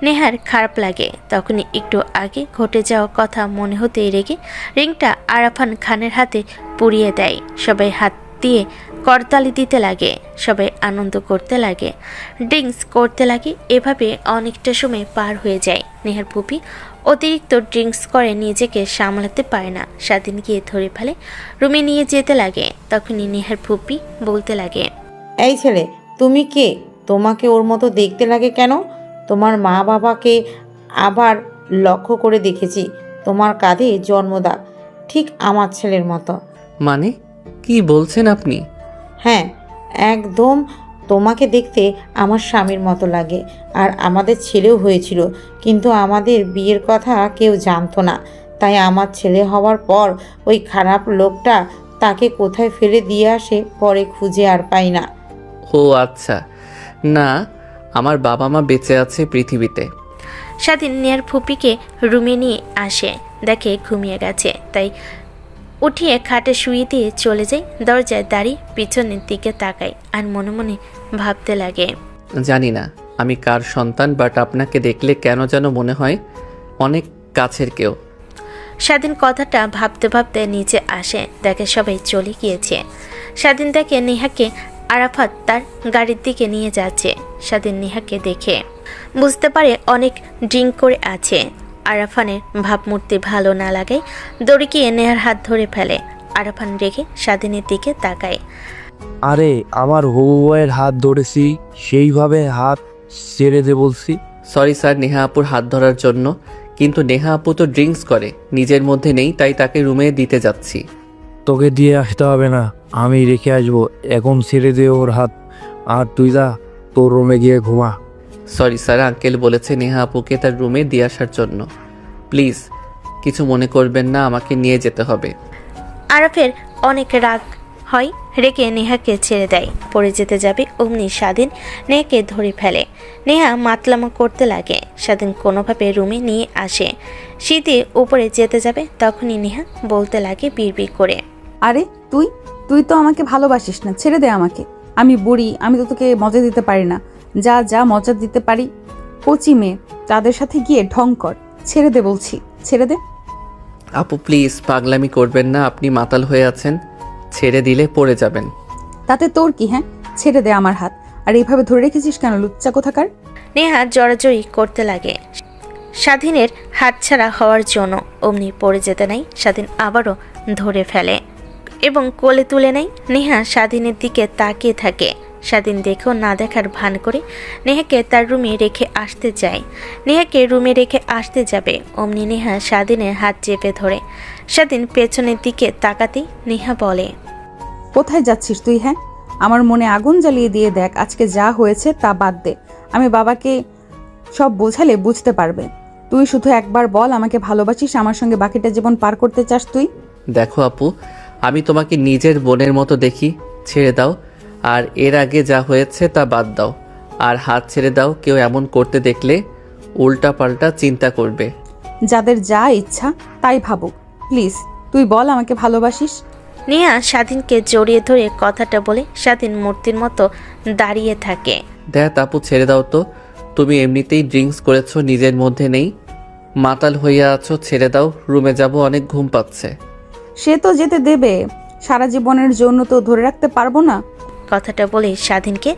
নেহার খারাপ লাগে। তখনই একটু আগে ঘটে যাওয়া কথা মনে হতেই রেগে রিংটা আরফান খানের হাতে পুড়িয়ে দেয়। সবাই হাত দিয়ে করতালি দিতে লাগে, সবাই আনন্দ করতে লাগে, ড্রিঙ্কস করতে লাগে। এভাবে অনেকটা সময় পার হয়ে যায়। নেহার পুপি অতিরিক্ত ড্রিঙ্কস করে নিজেকে সামলাতে পারে না। স্বাধীন গিয়ে ধরে ফেলে, রুমে নিয়ে যেতে লাগে। তখনই নেহার ফুপি বলতে লাগে, এই ছেলে, তুমি কে? তোমাকে ওর মতো দেখতে লাগে কেন? তোমার মা বাবাকে আবার লক্ষ্য করে দেখেছি, তোমার কাঁধে জন্মদাগ, ঠিক আমার ছেলের মতো। মানে কি বলছেন আপনি? হ্যাঁ, একদম তোমাকে দেখতে আমার স্বামীর মতো লাগে। আর আমাদের ছেলেও হয়েছিল, কিন্তু আমাদের বিয়ের কথা কেউ জানতো না। তাই আমার ছেলে হওয়ার পর ওই খারাপ লোকটা তাকে কোথায় ফেলে দিয়ে আসে, পরে খুঁজে আর পাই না। ও আচ্ছা, না আমার বাবা মা বেঁচে আছে পৃথিবীতে। স্বাধীন নেহার ফুপিকে রুমে নিয়ে আসে, দেখে ঘুমিয়ে গেছে, তাই উঠিয়ে খাটে শুয়ে দিয়ে চলে যায়। দরজায় দাঁড়িয়ে পিছনের দিকে তাকায় আর মনে মনে ভাবতে লাগে, জানি না আমি কার সন্তান, বাট আপনাকে দেখলে কেন যেন মনে হয় অনেক কাছের কেউ। স্বাধীন কথাটা ভাবতে ভাবতে নিচে আসে, দেখে সবাই চলে গিয়েছে। স্বাধীন দেখে নেহাকে আরাফাত তার গাড়ির দিকে নিয়ে যাচ্ছে। স্বাধীন নেহাকে দেখে বুঝতে পারে অনেক ড্রিঙ্ক করে আছে। আরাফানের ভাবমূর্তি ভালো না লাগায় দৌড়ে গিয়ে নেহার হাত ধরে ফেলে। আরাফান রেখে স্বাধীনের দিকে তাকায়। আরে আমার হবু বউয়ের হাত ধরেছি, সেইভাবে হাত ছেড়ে দে বলছি। সরি স্যার নেহা আপুর হাত ধরার জন্য, কিন্তু নেহা আপু তো ড্রিঙ্কস করে, নিজের মধ্যে নেই, তাই তাকে রুমে দিতে যাচ্ছি। তোকে দিয়ে আসতে হবে না, আমি রেখে আসবো। এখন ছেড়ে দে ওর হাত, আর তুই যা তোর রুমে গিয়ে ঘুমা। সরি স্যার, আঙ্কেল বলেছে নেহা আপুকে তার রুমে দিয়ে আসার জন্য। প্লিজ কিছু মনে করবেন না, আমাকে নিয়ে যেতে হবে। আরাফের অনেক রাগ হয়, রেখে নেহাকে ছেড়ে দেয়। পড়ে যেতে যাবে অমনি স্বাধীন নেহাকে ধরে ফেলে। নেহা মাতলামো করতে লাগে। স্বাধীন কোনোভাবে রুমে নিয়ে আসে। শীতে উপরে যেতে যাবে, তখনই নেহা বলতে লাগে বিড়বিড় করে, আরে তুই তুই তো আমাকে ভালোবাসিস না, ছেড়ে দে আমাকে। আমি বুড়ি, আমি তো তোকে মজা দিতে পারি না। যা যা মজা দিতে পারি কচি মেয়ে, তাদের সাথে গিয়ে ঢং কর। ছেড়ে দে বলছি, ছেড়ে দে। আপু প্লিজ পাগলামি করবেন না, আপনি মাতাল হয়ে আছেন, ছেড়ে দিলে পড়ে যাবেন। তাতে তোর কি? হ্যাঁ, ছেড়ে দে আমার হাত। আর এইভাবে ধরে রেখেছিস কেন, লুচ্চা কোথাকার? নেহা জড়াজড়ি করতে লাগে স্বাধীনের হাতছাড়া হওয়ার জন্য। অমনি পড়ে যেতে নাই, স্বাধীন আবারও ধরে ফেলে এবং কোলে তুলে নেয়। নেহা স্বাধীনের দিকে তাকিয়ে থাকে। স্বাধীন দেখেও না দেখার ভান করে নেহাকে তার রুমে রেখে আসতে যায়। নেহাকে রুমে রেখে আসতে যাবে, অমনি নেহা স্বাধীনের হাত চেপে ধরে। স্বাধীন পেছনের দিকে তাকাতেই নেহা বলে, কোথায় যাচ্ছিস তুই? হ্যাঁ, আমার মনে আগুন জ্বালিয়ে দিয়ে দেখ। আজকে যা হয়েছে তা বাদ দে, আমি বাবাকে সব বোঝালে বুঝতে পারবে। তুই শুধু একবার বল, আমাকে ভালোবাসিস, আমার সঙ্গে বাকিটা জীবন পার করতে চাস তুই? দেখো আপু, আমি তোমাকে নিজের বোনের মতো দেখি, ছেড়ে দাও। আর এর আগে যা হয়েছে তা বাদ দাও, আর হাত ছেড়ে দাও। কেউ এমন করতে দেখলে উল্টা পাল্টা চিন্তা করবে। যাদের যা ইচ্ছা তাই ভাবুক। প্লিজ তুই বল, আমাকে ভালোবাসিস? নেহা স্বাধীনকে জড়িয়ে ধরে কথাটা বলে স্বাধীন মূর্তির মতো দাঁড়িয়ে থাকে। দেখ আপু, ছেড়ে দাও তো, তুমি এমনিতেই ড্রিঙ্কস করেছো, নিজের মধ্যে নেই, মাতাল হইয়া আছো, ছেড়ে দাও। রুমে যাব, অনেক ঘুম পাচ্ছে। সে তো যেতে দেবে, সারা জীবনের জন্য তো ধরে রাখতে পারবো না। কথাটা বলে স্বাধীনকে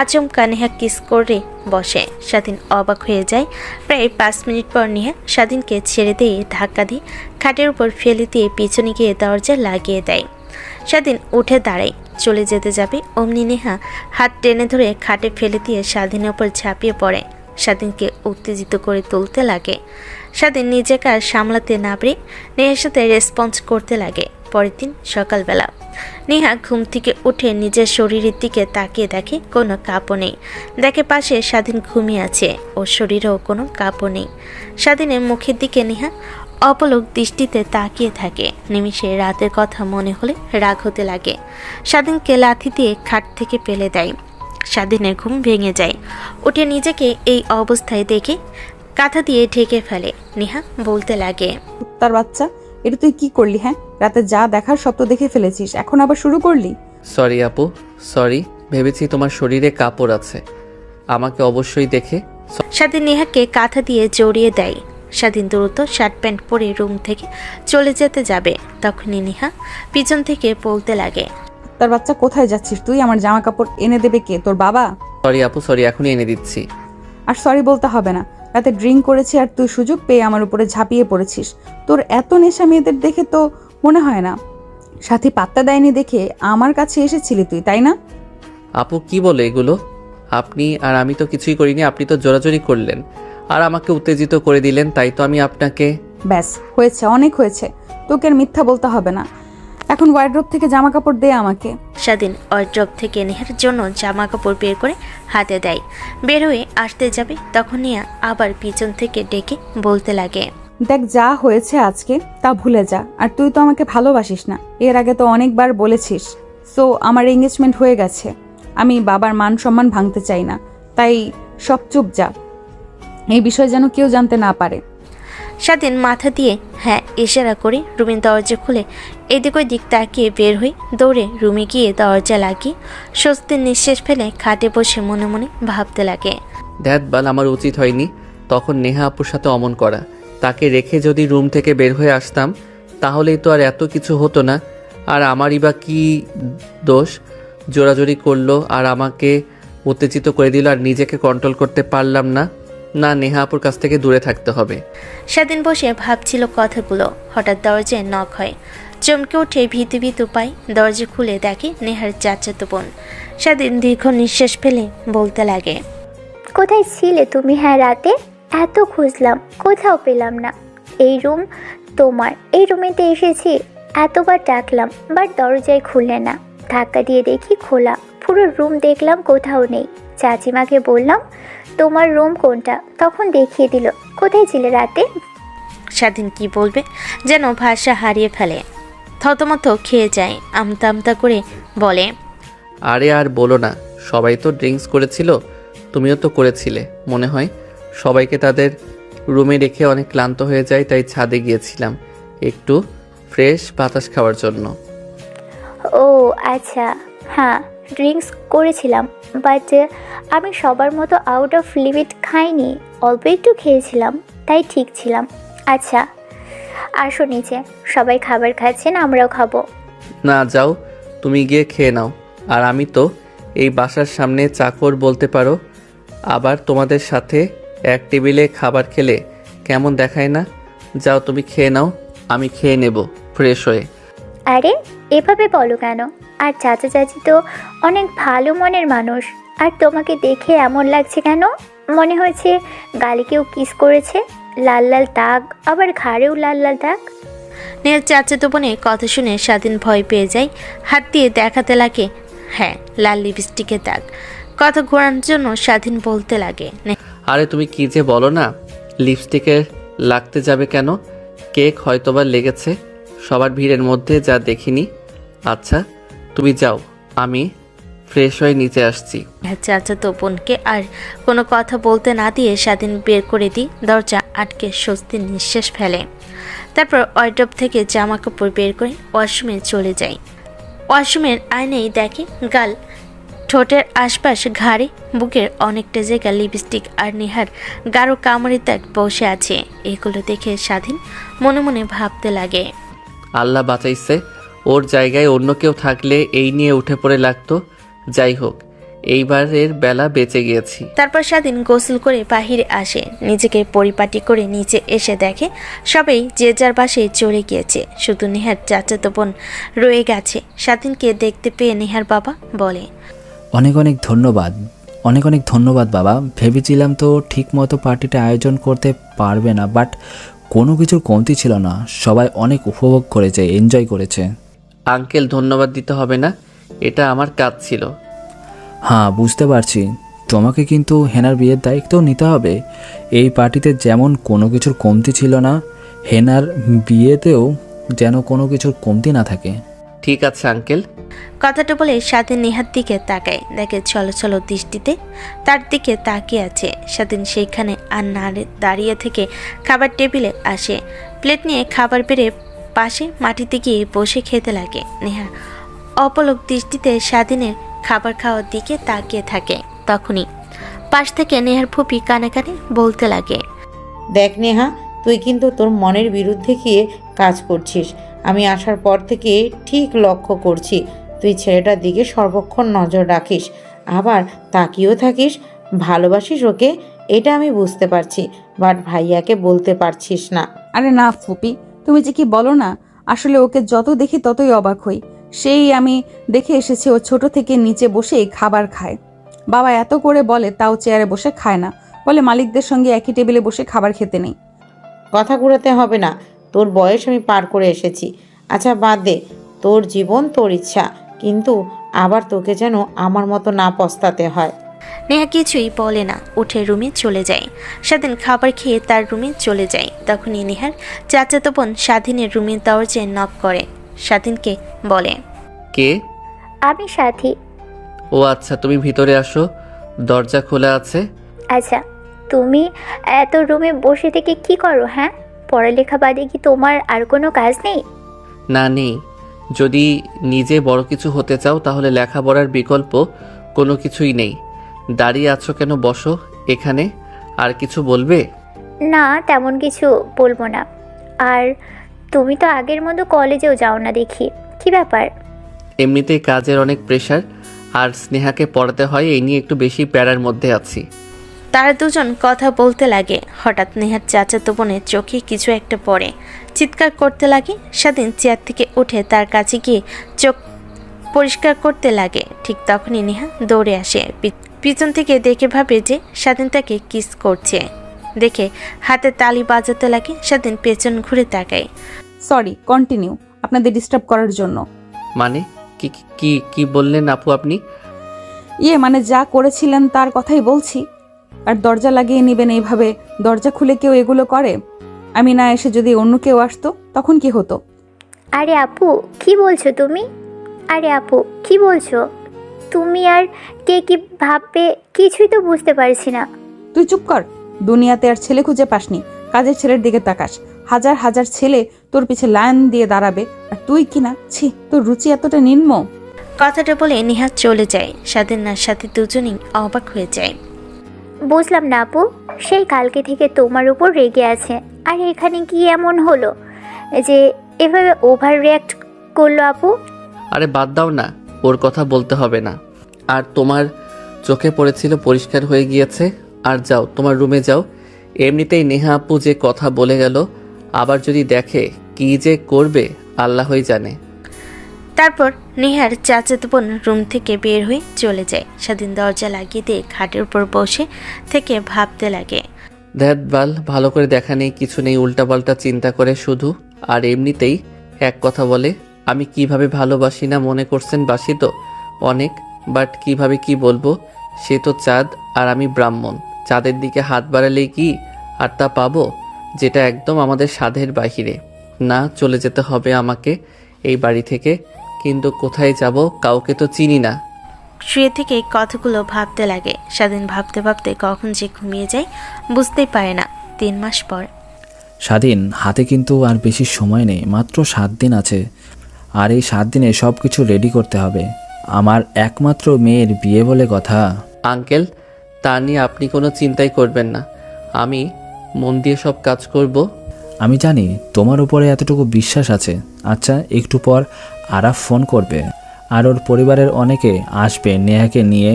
আচমকা নেহা কিস করে বসে। স্বাধীন অবাক হয়ে যায়। প্রায় 5 মিনিট পর নেহা স্বাধীনকে ছেড়ে দিয়ে ধাক্কা দিয়ে খাটের উপর ফেলে দিয়ে পিছনে গিয়ে দরজা লাগিয়ে দেয়। স্বাধীন উঠে দাঁড়ায়, চলে যেতে যাবে, অমনি নেহা হাত টেনে ধরে খাটে ফেলে দিয়ে স্বাধীনের উপর ঝাঁপিয়ে পড়ে। স্বাধীনকে উত্তেজিত করে তুলতে লাগে। স্বাধীন নিজেকে আর সামলাতে না পেরে নেহার সাথে রেসপন্স করতে লাগে। পরের দিন সকালবেলা নেহা ঘুম থেকে উঠে নিজের শরীরের দিকে তাকিয়ে দেখে কোনো কাপড় নেই। দেখে পাশে স্বাধীন ঘুমিয়ে আছে, ওর শরীরেও কোনো কাপড় নেই। স্বাধীনের মুখের দিকে নেহা অপলক দৃষ্টিতে তাকিয়ে থাকে। নিমিষে রাতের কথা মনে হলে রাগ হতে লাগে। স্বাধীনকে লাথি দিয়ে খাট থেকে ফেলে দেয়। স্বাধীনের ঘুম ভেঙে যায়। উঠে নিজেকে এই অবস্থায় দেখে কাঁথা দিয়ে ঢেকে ফেলে। নেহা বলতে লাগে, তার বাচ্চা, এটা তুই কি করলি? হ্যাঁ, রাতে যা দেখার সব তো দেখে ফেলেছিস, এখন আবার শুরু করলি? সরি আপু, সরি, ভেবেছি তোমার শরীরে কাপড় আছে, আমাকে অবশ্যই দেখে। স্বাধীন নেহাকে কাঁথা দিয়ে জড়িয়ে দেয়। স্বাধীন দ্রুত শার্ট প্যান্ট পরে রুম থেকে চলে যেতে যাবে, তখনই নেহা পিছন থেকে বলতে লাগে, তার বাচ্চা, কোথায় যাচ্ছিস তুই? আমার জামা কাপড় এনে দেবে কে? তোর বাবা? সরি আপু, সরি, এখনই এনে দিচ্ছি। আর সরি বলতে হবে না, রাতে ড্রিঙ্ক করেছি আর তুই সুযোগ পেয়ে আমার উপরে ঝাঁপিয়ে পড়েছিস। তোর এত নেশা মেয়েদের দেখে তো মনে হয় না। সাথী পাত্তা দেয়নি দেখে আমার কাছে এসেছিলি তুই, তাই না? আপু কি বলে এগুলো? আপনি আর আমি তো কিছুই করিনি, আপনি তো জোরাজোরি করলেন আর আমাকে উত্তেজিত করে দিলেন, তাই তো আমি আপনাকে। ব্যাস হয়েছে, অনেক হয়েছে। তোকে আর মিথ্যা বলতে হবে না। এখন ওয়ার্ড্রোব থেকে জামা কাপড় দে আমাকে। স্বাধীন ওয়ার্ড্রোব থেকে নেহার জন্য জামা কাপড় বের করে হাতে দেয়। বের হয়ে আসতে যাবে তখন নিয়া আবার পিছন থেকে ডেকে বলতে লাগে, দেখ যা হয়েছে আজকে তা ভুলে যা। আর তুই তো আমাকে ভালোবাসিস না, এর আগে তো অনেকবার বলেছিস। সো আমার এঙ্গেজমেন্ট হয়ে গেছে। আমি বাবার মান সম্মান ভাঙতে চাই না, তাই সব চুপ যা। এই বিষয় যেন কেউ জানতে না পারে। স্বাধীন মাথা দিয়ে হ্যাঁ ইশারা করে রুমের দরজা খুলে এদিক ওদিক তাকিয়ে বের হয়ে দৌড়ে রুমে গিয়ে দরজা লাগিয়ে স্বস্তির নিঃশ্বাস ফেলে খাটে বসে মনে মনে ভাবতে লাগে। ধ্যাত বাল, আমার উচিত হয়নি তখন নেহা আপুর সাথে অমন করা। তাকে রেখে যদি রুম থেকে বের হয়ে আসতাম তাহলেই তো আর এত কিছু হতো না। আর আমারই বা কী দোষ? জোরাজোরি করলো আর আমাকে উত্তেজিত করে দিল আর নিজেকে কন্ট্রোল করতে পারলাম না। না, নেহা আপুর কাছ থেকে দূরে থাকতে হবে। স্বাধীন বসে ভাবছিল কথাগুলো, হঠাৎ দরজায় নক হয়। চমকে উঠে ভীতু ভীতু পায়। দরজা খুলে দেখে নেহার চাচাতো বোন। স্বাধীন দীর্ঘ নিঃশ্বাস ফেলে বলতে লাগে, কোথায় ছিলে তুমি? হ্যাঁ রাতে এত খুঁজলাম, কোথাও পেলাম না। এই রুম তোমার, এই রুমেতে এসেছি, এতবার ডাকলাম বাট দরজায় খুললে না। ধাক্কা দিয়ে দেখি খোলা। পুরো রুম দেখলাম, কোথাও নেই। চাচিমাকে বললাম তোমার রুম কোনটা, তখন দেখিয়ে দিল। কোথায় ছিলে রাতে? স্বাধীন কি বলবে যেন ভাষা হারিয়ে ফেলে। থতমত খেয়ে যায়। আমতা আমতা করে বলে, আরে আর বলো না, সবাই তো ড্রিঙ্কস করেছিল, তুমিও তো করেছিলে মনে হয়। সবাইকে তাদের রুমে রেখে অনেক ক্লান্ত হয়ে যায়, তাই ছাদে গিয়েছিলাম একটু ফ্রেশ বাতাস খাওয়ার জন্য। ও আচ্ছা, হ্যাঁ ড্রিঙ্কস করেছিলাম, বাট আমি সবার মতো আউট অফ লিমিট খাইনি, অল্প একটু খেয়েছিলাম, তাই ঠিক ছিলাম। আচ্ছা আসো নিচে, সবাই খাবার খাচ্ছেন, আমরাও খাবো। না যাও, তুমি গিয়ে খেয়ে নাও। আর আমি তো এই বাসার সামনে চাকর বলতে পারো। আবার তোমাদের সাথে এক টেবিলে খাবার খেলে কেমন দেখায় না? যাও তুমি খেয়ে নাও, আমি খেয়ে নেব ফ্রেশ হয়ে। আরে এভাবে বলো কেন? আর চাচা চাচি তো অনেক ভালো মনের মানুষ। আর তোমাকে দেখে এমন লাগছে কেন? মনে হয়েছে গালে কেউ কিস করেছে। লাল লাল দাগ, আবার ঘাড়েও লাল লাল দাগ। নেহার চাচাতো বোনের কথা শুনে স্বাধীন ভয় পেয়ে যায়। হাত দিয়ে দেখাতে লাগে, হ্যাঁ লাল লিপস্টিকের দাগ। কথা ঘোরানোর জন্য স্বাধীন বলতে লাগে, আরে তুমি কি যে বলো না, লিপস্টিকের লাগতে যাবে কেন? কেক হয়তোবা লেগেছে সবার ভিড়ের মধ্যে, যা দেখিনি। আচ্ছা তুমি যাও, আমি ফ্রেশ হয়ে নিচে আসছি। চাচাতো বোনকে আর কোনো কথা বলতে না দিয়ে স্বাধীন বের করে দিয়ে দরজা আটকে স্বস্তির নিঃশ্বাস ফেলে। তারপর ওয়ার্ড্রোব থেকে জামা কাপড় বের করে ওয়াশরুমে চলে যায়। ওয়াশরুমের আয়নায় দেখে গাল, ঠোঁটের আশপাশ, ঘাড়ে, বুকের অনেকটা জায়গা লিপস্টিক আর নেহার গাঢ় কামড়ে দাগ বসে আছে। এগুলো দেখে স্বাধীন মনে মনে ভাবতে লাগে, আল্লাহ বাঁচাইছে, ওর জায়গায় অন্য কেউ থাকলে এই নিয়ে উঠে পড়ে লাগতো। যাই হোক, এইবারের বেলা বেঁচে গিয়েছি। তারপর স্বাধীন গোসল করে বাহিরে আসে। নিজেকে পরিপাটি করে নিচে এসে দেখে সবাই যে যার বাসায় চলে গিয়েছে, শুধু নেহার চাচাতো বোন রয়ে গেছে। স্বাধীনকে দেখতে পেয়ে নেহার বাবা বলে, অনেক অনেক ধন্যবাদ, অনেক অনেক ধন্যবাদ বাবা। ভেবেছিলাম তো ঠিক মতো পার্টিটা আয়োজন করতে পারবে না, বাট কোনো কিছুর কমতি ছিল না। সবাই অনেক উপভোগ করেছে, এনজয় করেছে। আঙ্কেল ধন্যবাদ দিতে হবে না, এটা আমার কাজ ছিল। হ্যাঁ বুঝতে পারছি, তোমাকে কিন্তু হেনার বিয়ের দায়িত্বও নিতে হবে। এই পার্টিতে যেমন কোনো কিছুর কমতি ছিল না, হেনার বিয়েতেও যেন কোনো কিছুর কমতি না থাকে। ঠিক আছে আঙ্কেল। কথাটা বলে স্বাধীন নেহার দিকে তাকায়, দেখে ছলো ছলো দৃষ্টিতে তার দিকে তাকিয়ে আছে। স্বাধীন সেইখানে আর না দাঁড়িয়ে থেকে খাবার টেবিলে আসে। প্লেট নিয়ে খাবার বেড়ে পাশে মাটিতে গিয়ে বসে খেতে লাগে। নেহা অপলক দৃষ্টিতে স্বাধীনের খাবার খাওয়ার দিকে তাকিয়ে থাকে। তখনই পাশ থেকে নেহার ফুপি কানে কানে বলতে লাগে, দেখ নেহা, তুই কিন্তু তোর মনের বিরুদ্ধে গিয়ে কাজ করছিস। আমি আসার পর থেকে ঠিক লক্ষ্য করছি তুই ছেলেটার দিকে সর্বক্ষণ নজর রাখিস, আবার তাকিয়েও থাকিস, ভালোবাসিস ওকে। এটা আমি বুঝতে পারছি, বাট ভাইয়াকে বলতে পারছিস না। আরে না ফুপি, তুমি যে কি বলো না, আসলে ওকে যত দেখি ততই অবাক হই। সেই আমি দেখে এসেছি ও ছোট থেকে নিচে বসেই খাবার খায়। বাবা এত করে বলে তাও চেয়ারে বসে খায় না, বলে মালিকদের সঙ্গে একই টেবিলে বসে খাবার খেতে নেই। কথা ঘুরাতে হবে না, তোর বয়স আমি পার করে এসেছি। আচ্ছা বাদ দে, তোর জীবন তোর ইচ্ছা, কিন্তু আবার তোকে যেন আমার মতো না পস্তাতে হয়। নেহা কিছুই বলে না, উঠে রুমে চলে যায়। স্বাধীন খাবার খেয়ে তার রুমে চলে যায়। তখনই নেহার চাচাতো বোন স্বাধীনের রুমের দরজায় নক করে। স্বাধীনকে বলে, কে? আমি সাথী। ও আচ্ছা, তুমি ভিতরে আসো, দরজা খোলা আছে। আচ্ছা, তুমি এত রুমে বসে থেকে কি করো? হ্যাঁ, পড়ালেখা বাদে কি তোমার আর কোনো কাজ নেই? না নেই, যদি নিজে বড় কিছু হতে চাও তাহলে লেখাপড়ার বিকল্প কোনো কিছুই নেই। দাঁড়িয়ে আছো কেন, বসো এখানে। আর কিছু বলবে? না, তেমন কিছু বলবো না। আর তুমি তো আগের মতো কলেজেও যাও না দেখি, কি ব্যাপার? এমনিতেই কাজের অনেক প্রেশার, আর স্নেহাকে পড়াতে হয়, এই নিয়ে একটু বেশি প্যারার মধ্যে আছি। তারা দুজন কথা বলতে লাগে। হঠাৎ নেহার চাচাতো বোনের চোখে কিছু একটা পড়ে, চিৎকার করতে লাগে। স্বাধীন চেয়ার থেকে উঠে তার কাছে গিয়ে চোখ পরিষ্কার করতে লাগে। ঠিক তখনই নেহা দৌড়ে আসে। পিছন থেকে দেখে ভাবে যে স্বাধীন তাকে কিস করছে। দেখে হাতে তালি বাজাতে লাগে। স্বাধীন পেছন ঘুরে তাকায়। সরি, কন্টিনিউ, আপনাদের ডিস্টার্ব করার জন্য। মানে কি কি কি বললেন আপু আপনি? মানে যা করেছিলেন তার কথাই বলছি। আর দরজা লাগিয়ে নেবেন এইভাবে? দরজা খুলে কেউ এগুলো করে? আমি না এসে যদি অন্য কেউ আসতো তখন কি হতো? আরে আপু, কি বলছো তুমি? আরে আপু, কি বলছো তুমি? আর কে কি ভাববে কিছুই তো বুঝতে পারছি না। তুই চুপ কর, দুনিয়াতে আর ছেলে খুঁজে পাসনি। কাজের ছেলের দিকে তাকাস, হাজার হাজার ছেলে তোর পিছে লাইন দিয়ে দাঁড়াবে, আর তুই কিনা, ছি, তোর রুচি এতটা নিম্ন। কথাটা বলে নেহা চলে যায়। স্বাধীন আর সাথে দুজনেই অবাক হয়ে যায়। বুঝলাম না আপু, সেই কালকে থেকে তোমার উপর রেগে আছে, আর এখানে কি এমন হলো যে এভাবে ওভার রিয়াক্ট করলো আপু? আরে বাদ দাও না, ওর কথা বলতে হবে না। আর তোমার চোখে পড়েছিল, পরিষ্কার হয়ে গিয়েছে। আর যাও, তোমার রুমে যাও। এমনিতেই নেহা আপু যে কথা বলে গেল, আবার যদি দেখে কি যে করবে আল্লাহই জানে। তারপর নেহার চাচাতো বোন রুম থেকে বের হয়ে চলে যায়। স্বাধীন দরজা লাগিয়ে দিয়ে খাটের উপর বসে থেকে ভাবতে লাগে। ধ্যাত বাল, ভালো করে দেখা নেই, কিছু নেই, উল্টাপাল্টা চিন্তা করে শুধু। আর এমনিতেই এক কথা বলে, আমি কিভাবে ভালোবাসি না মনে করছেন? বাসি তো অনেক, বাট কিভাবে কি বলবো? সে তো চাঁদ আর আমি ব্রাহ্মণ। চাঁদের দিকে হাত বাড়ালেই কি আর তা পাবো, যেটা একদম আমাদের সাধের বাহিরে। না, চলে যেতে হবে আমাকে এই বাড়ি থেকে, কিন্তু কোথায় যাব? কাউকে তো চিনি না। শুয়ে থেকে এই কথাগুলো ভাবতে লাগে। স্বাধীন ভাবতে ভাবতে কখন যে ঘুমিয়ে যায় বুঝতেই পারে না। 3 মাস পর। স্বাধীন, হাতে কিন্তু আর বেশি সময় নেই, মাত্র 7 দিন আছে। আর এই 7 দিনে সব কিছু রেডি করতে হবে। আমার একমাত্র মেয়ের বিয়ে বলে কথা। আঙ্কেল, তা নিয়ে আপনি কোনো চিন্তাই করবেন না, আমি মন দিয়ে সব কাজ করব। আমি জানি তোমার উপরে এতটুকু বিশ্বাস আছে। আচ্ছা, একটু পর আরাফ ফোন করবে, আর ওর পরিবারের অনেকে আসবে নেহাকে নিয়ে।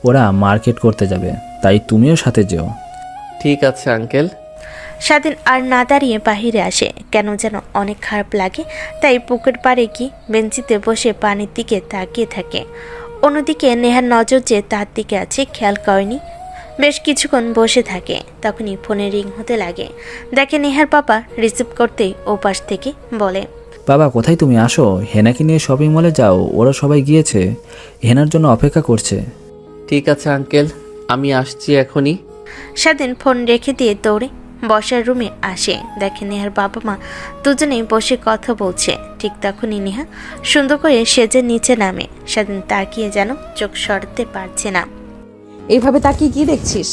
ওরা মার্কেট করতে যাবে, তাই তুমিও সাথে যেও। ঠিক আছে আঙ্কেল। স্বাধীন আর না দাঁড়িয়ে বাহিরে আসে। কেন যেন অনেক খারাপ লাগে, তাই পুকুর পাড়ে গিয়ে বেঞ্চিতে বসে পানির দিকে তাকিয়ে থাকে। অন্যদিকে নেহার নজর যে তার দিকে আছে খেয়াল করেনি। বেশ কিছুক্ষণ বসে থাকে। তখনই ফোনে রিং হতে লাগে। দেখে নেহার পাপা রিসিভ করতেই ওপাশ থেকে বলে, বাবা কোথায় তুমি? আসো, হেনাকে নিয়ে শপিং মলে যাও, ওরা সবাই গিয়েছে, হেনার জন্য অপেক্ষা করছে। ঠিক আছে আঙ্কেল, আমি আসছি এখনই। স্বাধীন ফোন রেখে দিয়ে দৌড়ে বসার রুমে আসে। দেখে নেহার বাবা মা দুজনেই বসে কথা বলছে। ঠিক তখনই নেহা সুন্দর করে সেজে নিচে নামে। স্বাধীন তাকিয়ে যেন চোখ সরাতে পারছে না। এইভাবে তাকিয়ে কি দেখছিস?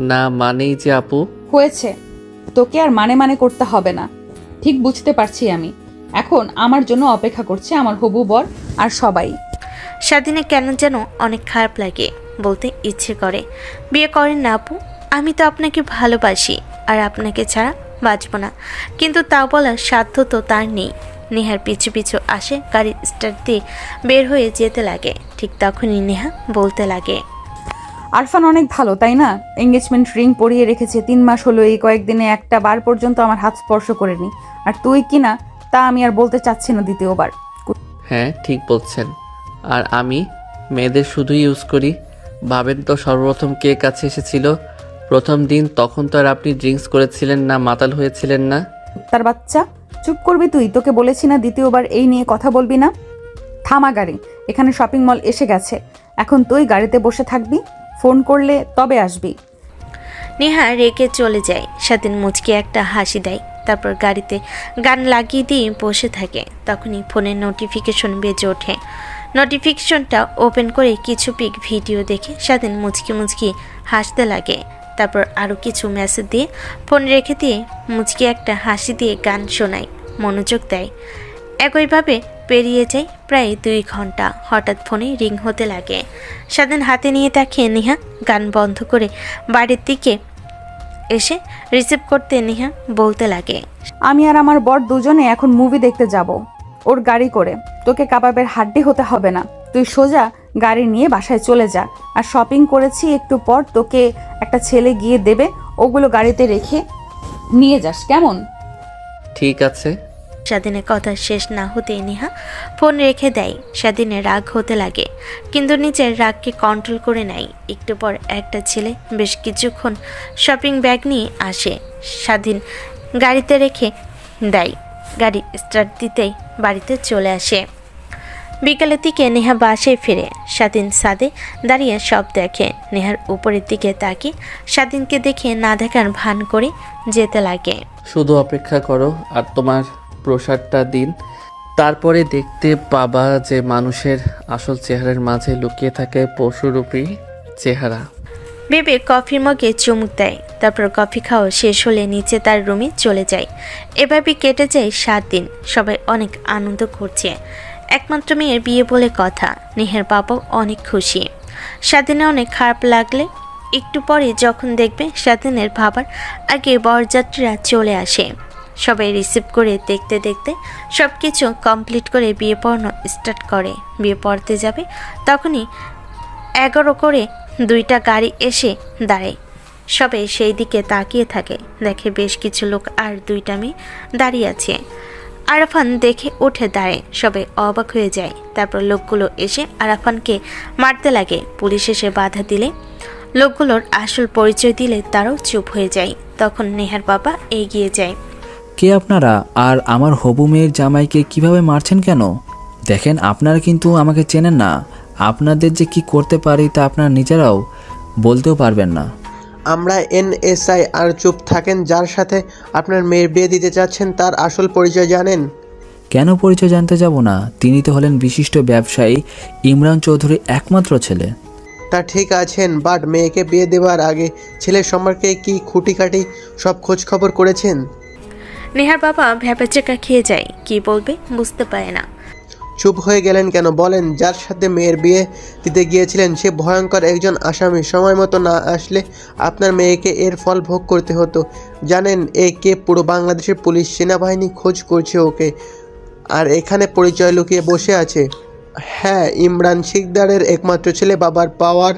না মানেই যে আপু। হয়েছে, তোকে আর মানে করতে হবে না। ঠিক বুঝতে পারছি আমি। এখন আমার জন্য অপেক্ষা করছে আমার হবু বর আর সবাই। স্বাধীনে কেন যেন অনেক খারাপ লাগে, বলতে ইচ্ছে করে, বিয়ে করেন না আপু, আমি তো আপনাকে ভালোবাসি, আর আপনাকে ছাড়া বাঁচব না। কিন্তু তাও বলার সাধ্য তো তার নেই। নেহার পিছু পিছু আসে, গাড়ি স্টার্ট দিয়ে বের হয়ে যেতে লাগে। ঠিক তখনই নেহা বলতে লাগে, আরফান অনেক ভালো তাই না? এঙ্গেজমেন্ট রিং পরিয়ে রেখেছে, 3 মাস হলো এই কয়েকদিনে একটা বার পর্যন্ত আমার হাত স্পর্শ করেনি। আর তুই কি না তা আমি আর বলতে চাচ্ছি না দ্বিতীয়বার। হ্যাঁ ঠিক বলছেন। আর আমি মেয়েদের শুধুই ইউজ করি। ভাবেন তো সর্বপ্রথম কে কাছে এসেছিল প্রথম দিন, তখন তো আর আপনি ড্রিঙ্কস করেছিলেন না, মাতাল হয়েছিলেন না। তার বাচ্চা, চুপ করবি তুই? তোকে বলেছি না দ্বিতীয়বার এই নিয়ে কথা বলবি না। থামা গাড়ি, এখানে শপিং মল এসে গেছে, এখন তুই গাড়িতে বসে থাকবি, ফোন করলে তবে আসবি। নেহা রেগে চলে যায়। স্বাধীন মুচকি একটা হাসি দেয়, তারপর গাড়িতে গান লাগিয়ে দিয়ে বসে থাকে। তখনই ফোনের নোটিফিকেশন বেজে ওঠে। নোটিফিকেশনটা ওপেন করে কিছু পিক ভিডিও দেখে স্বাধীন মুচকি মুচকি হাসতে লাগে। তারপর আরও কিছু মেসেজ দিয়ে ফোন রেখে দিয়ে মুচকি একটা হাসি দিয়ে গান শোনায়, মনোযোগ দেয়। একইভাবে পেরিয়ে যায় প্রায় 2 ঘন্টা। হঠাৎ ফোনে রিং হতে লাগে। স্বাধীন হাতে নিয়ে তাকিয়ে নেহা গান বন্ধ করে বাড়ির দিকে এসে রিসিভ করতে নেহা বলতে লাগে, আমি আর আমার বর দুজনে এখন মুভি দেখতে যাব ওর গাড়ি করে। তোকে কাবাবের হাড্ডি হতে হবে না, তুই সোজা গাড়ি নিয়ে বাসায় চলে যা। আর শপিং করেছি, একটু পর তোকে একটা ছেলে গিয়ে দেবে, ওগুলো গাড়িতে রেখে নিয়ে যাস, কেমন? ঠিক আছে। স্বাধীনের কথা শেষ না হতে নেহা ফোন রেখে দেয়। স্বাধীনের রাগ হতে লাগে, কিন্তু নিজের রাগকে কন্ট্রোল করে নেয়। একটু পর একটা ছেলে বেশ কিছুক্ষণ শপিং ব্যাগ নিয়ে আসে, স্বাধীন গাড়িতে রেখে দেয়। গাড়ি স্টার্ট দিতেই বাড়িতে চলে আসে। বিকালের দিকে নেহা বাসায় ফিরে। স্বাধীন ছাদে দাঁড়িয়ে সব দেখে। নেহার উপরের দিকে তাকিয়ে স্বাধীনকে দেখে না দেখার ভান করে যেতে লাগে। শুধু অপেক্ষা করো আর তোমার প্রসাদটা দিন, তারপরে দেখতে পাবা যে মানুষের আসল চেহারার মাঝে লুকিয়ে থাকে পশুরূপী চেহারা। ভেবে কফির মগে চুমুক দেয়। তারপর কফি খাওয়া শেষ হলে নিচে তার রুমে চলে যায়। এভাবে কেটে যায় 7 দিন। সবাই অনেক আনন্দ করছে। একমাত্র মেয়ের বিয়ে বলে কথা। নেহার বাবাও অনেক খুশি। স্বাধীনে অনেক খারাপ লাগলে একটু পরে যখন দেখবে স্বাধীনের ভাবার আগে বরযাত্রীরা চলে আসে। সবাই রিসিভ করে দেখতে দেখতে সব কিছু কমপ্লিট করে বিয়ে পড়ানো স্টার্ট করে। বিয়ে পড়তে যাবে তখনই 11 করে 2টা গাড়ি এসে দাঁড়ায়। সবাই সেই দিকে তাকিয়ে থাকে। দেখে বেশ কিছু লোক আর 2টা মেয়ে দাঁড়িয়ে আছে। আরাফান দেখে উঠে দাঁড়ায়। সবাই অবাক হয়ে যায়। তারপর লোকগুলো এসে আরাফানকে মারতে লাগে। পুলিশ এসে বাধা দিলে, লোকগুলোর আসল পরিচয় দিলে তারাও চুপ হয়ে যায়। তখন নেহার বাবা এগিয়ে যায়। কে আপনারা? আর আমার হবু মেয়ের জামাইকে কিভাবে মারছেন কেন? দেখেন, আপনারা কিন্তু আমাকে চেনেন না। আপনাদের যে কি করতে পারি তা আপনারা নিজেরাও বলতেও পারবেন না। আমরা NSI। আর চুপ থাকেন। যার সাথে আপনার মেয়ের বিয়ে দিতে চাচ্ছেন তার আসল পরিচয় জানেন? কেন পরিচয় জানতে যাব না? তিনি তো হলেন বিশিষ্ট ব্যবসায়ী ইমরান চৌধুরী একমাত্র ছেলে। তা ঠিক আছেন, বাট মেয়েকে বিয়ে দেওয়ার আগে ছেলের সম্পর্কে কি খুঁটিকাটি সব খোঁজ খবর করেছেন? নেহার বাবা ভ্যাপাচেকা খেয়ে যায়। কি বলবে বুঝতে পারে না। চুপ হয়ে গেলেন কেন? বলেন। যার সাথে মেয়ের বিয়ে দিতে গিয়েছিলেন সে ভয়ঙ্কর একজন আসামি। সময় মতো না আসলে আপনার মেয়েকে এর ফল ভোগ করতে হতো। জানেন এ কে? পুরো বাংলাদেশের পুলিশ সেনাবাহিনী খোঁজ করছে ওকে, আর এখানে পরিচয় লুকিয়ে বসে আছে। হ্যাঁ, ইমরান শিকদারের একমাত্র ছেলে। বাবার পাওয়ার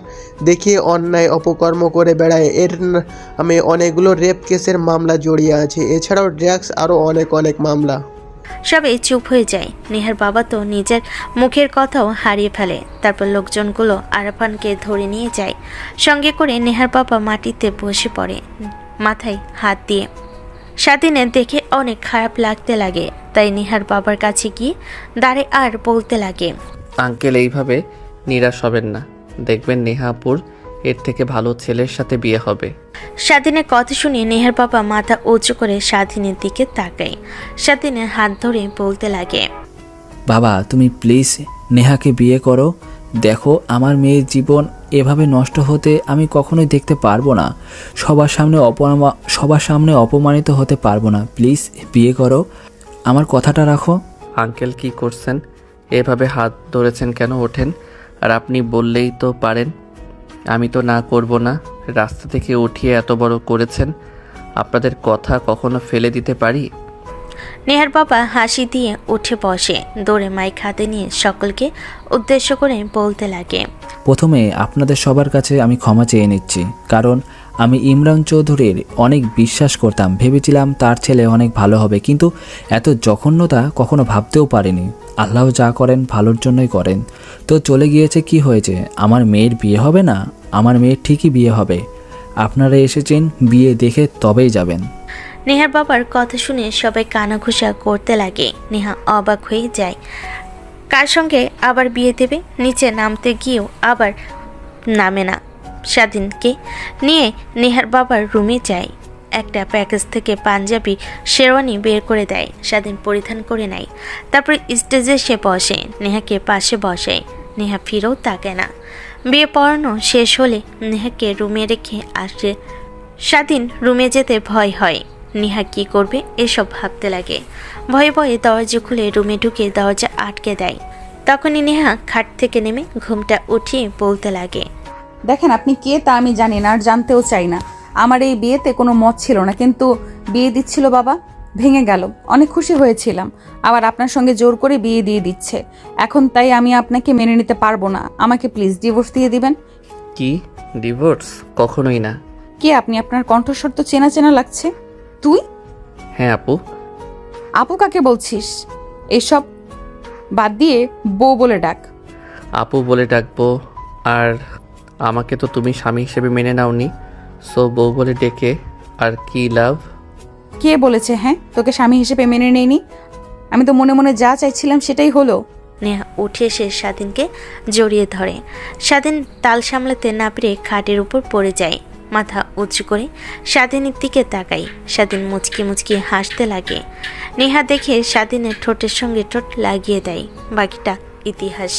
দেখিয়ে অন্যায় অপকর্ম করে বেড়ায়। এর নামে অনেকগুলো রেপ কেসের মামলা জড়িয়ে আছে, এছাড়াও ড্রাগস আরও অনেক মামলা। সবাই চুপ হয়ে যায়। নেহার বাবা তো নিজের মুখের কথাও হারিয়ে ফেলে। তারপর লোকজনগুলো আরাফানকে ধরে নিয়ে যায়। সঙ্গে করে নেহার বাবা মাটিতে বসে পড়ে, মাথায় হাত দিয়ে। স্বাধীনের দেখে অনেক খারাপ লাগতে লাগে। তাই নেহার বাবার কাছে গিয়ে দাঁড়ে আর বলতে লাগে, আঙ্কেল এইভাবে নিরাশ হবেন না, দেখবেন নেহাপুর এর থেকে ভালো ছেলের সাথে বিয়ে হবে। স্বাধীনের কথা শুনে নেহার বাবা মাথা উঁচু করে স্বাধীনের দিকে তাকায়। স্বাধীনের হাত ধরে বলতে লাগে, বাবা তুমি প্লিজ নেহাকে বিয়ে করো। দেখো, আমার মেয়ের জীবন এভাবে নষ্ট হতে আমি কখনোই দেখতে পারবো না। সবার সামনে অপমানিত হতে পারবো না। প্লিজ বিয়ে করো, আমার কথাটা রাখো। আঙ্কেল কি করছেন? এভাবে হাত ধরেছেন কেন? ওঠেন। আর আপনি বললেই তো পারেন, আমি তো না করব না। রাস্তা থেকে উঠিয়ে এত বড় করেছেন, আপনাদের কথা কখনো ফেলে দিতে পারি? নেহার বাবা হাসি দিয়ে উঠে বসে, দৌড়ে মাইক হাতে নিয়ে সকলকে উদ্দেশ্য করে বলতে লাগে। প্রথমে আপনাদের সবার কাছে আমি ক্ষমা চেয়ে নিচ্ছি, কারণ আমি ইমরান চৌধুরীর অনেক বিশ্বাস করতাম, ভেবেছিলাম তার ছেলে অনেক ভালো হবে, কিন্তু এত জঘন্যতা কখনো ভাবতেও পারিনি। আল্লাহ যা করেন ভালোর জন্যই করেন। তো চলে গিয়েছে, কি হয়েছে? আমার মেয়ের বিয়ে হবে না? আমার মেয়ের ঠিকই বিয়ে হবে। আপনারা এসেছেন বিয়ে দেখে তবেই যাবেন। নেহার বাবার কথা শুনে সবাই কানাঘুষা করতে লাগে। নেহা অবাক হয়ে যায়, কার সঙ্গে আবার বিয়ে দেবে? নিচে নামতে গিয়েও আবার নামে না। স্বাধীনকে নিয়ে নেহার বাবার রুমে যায়। একটা প্যাকেজ থেকে পাঞ্জাবি শেরওয়ানি বের করে দেয়। স্বাধীন পরিধান করে নেয়। তারপর স্টেজে সে বসে, নেহাকে পাশে বসায়। নেহা ফিরেও তাকায় না। বিয়ে পড়ানো শেষ হলে নেহাকে রুমে রেখে আসে। স্বাধীন রুমে যেতে ভয় হয়। নেহা কী করবে এসব ভাবতে লাগে। ভয়ে ভয়ে দরজা খুলে রুমে ঢুকে দরজা আটকে দেয়। তখনই নেহা খাট থেকে নেমে ঘুমটা উঠিয়ে বলতে লাগে, দেখেন আপনি কে তা আমি জানি না আর জানতেও চাই না। আমার এই বিয়েতে কোনো মত ছিল না, কিন্তু বিয়ে দিচ্ছিল বাবা, ভেঙে গেল। অনেক খুশি হয়েছিলাম, আবার আপনার সঙ্গে জোর করে বিয়ে দিয়ে দিচ্ছে। এখন তাই আমি আপনাকে মেনে নিতে পারবো না। আমাকে প্লিজ ডিভোর্স দিয়ে দিবেন। কি ডিভোর্স? কখনোই না। কে আপনি? আপনার কণ্ঠস্বর তো চেনা চেনা লাগছে। তুই? হ্যাঁ আপু। আপু কাকে বলছিস? এসব বাদ দিয়ে বউ বলে ডাক। আপু বলে ডাকবো? আর আমাকে তো তুমি স্বামী হিসেবে মেনে নাওনি, সো বউ বলে ডেকে আর কি লাভ? কে বলেছে হ্যাঁ তোকে স্বামী হিসেবে মেনে নেয়নি? আমি তো মনে মনে যা চাইছিলাম সেটাই হলো। নেহা উঠে এসে স্বাধীনকে জড়িয়ে ধরে। স্বাধীন তাল সামলাতে না পেরে খাটের উপর পড়ে যায়। মাথা উঁচু করে স্বাধীনের দিকে তাকাই। স্বাধীন মুচকি মুচকি হাসতে লাগে। নেহা দেখে স্বাধীনের ঠোঁটের সঙ্গে ঠোঁট লাগিয়ে দেয়। বাকিটা ইতিহাস।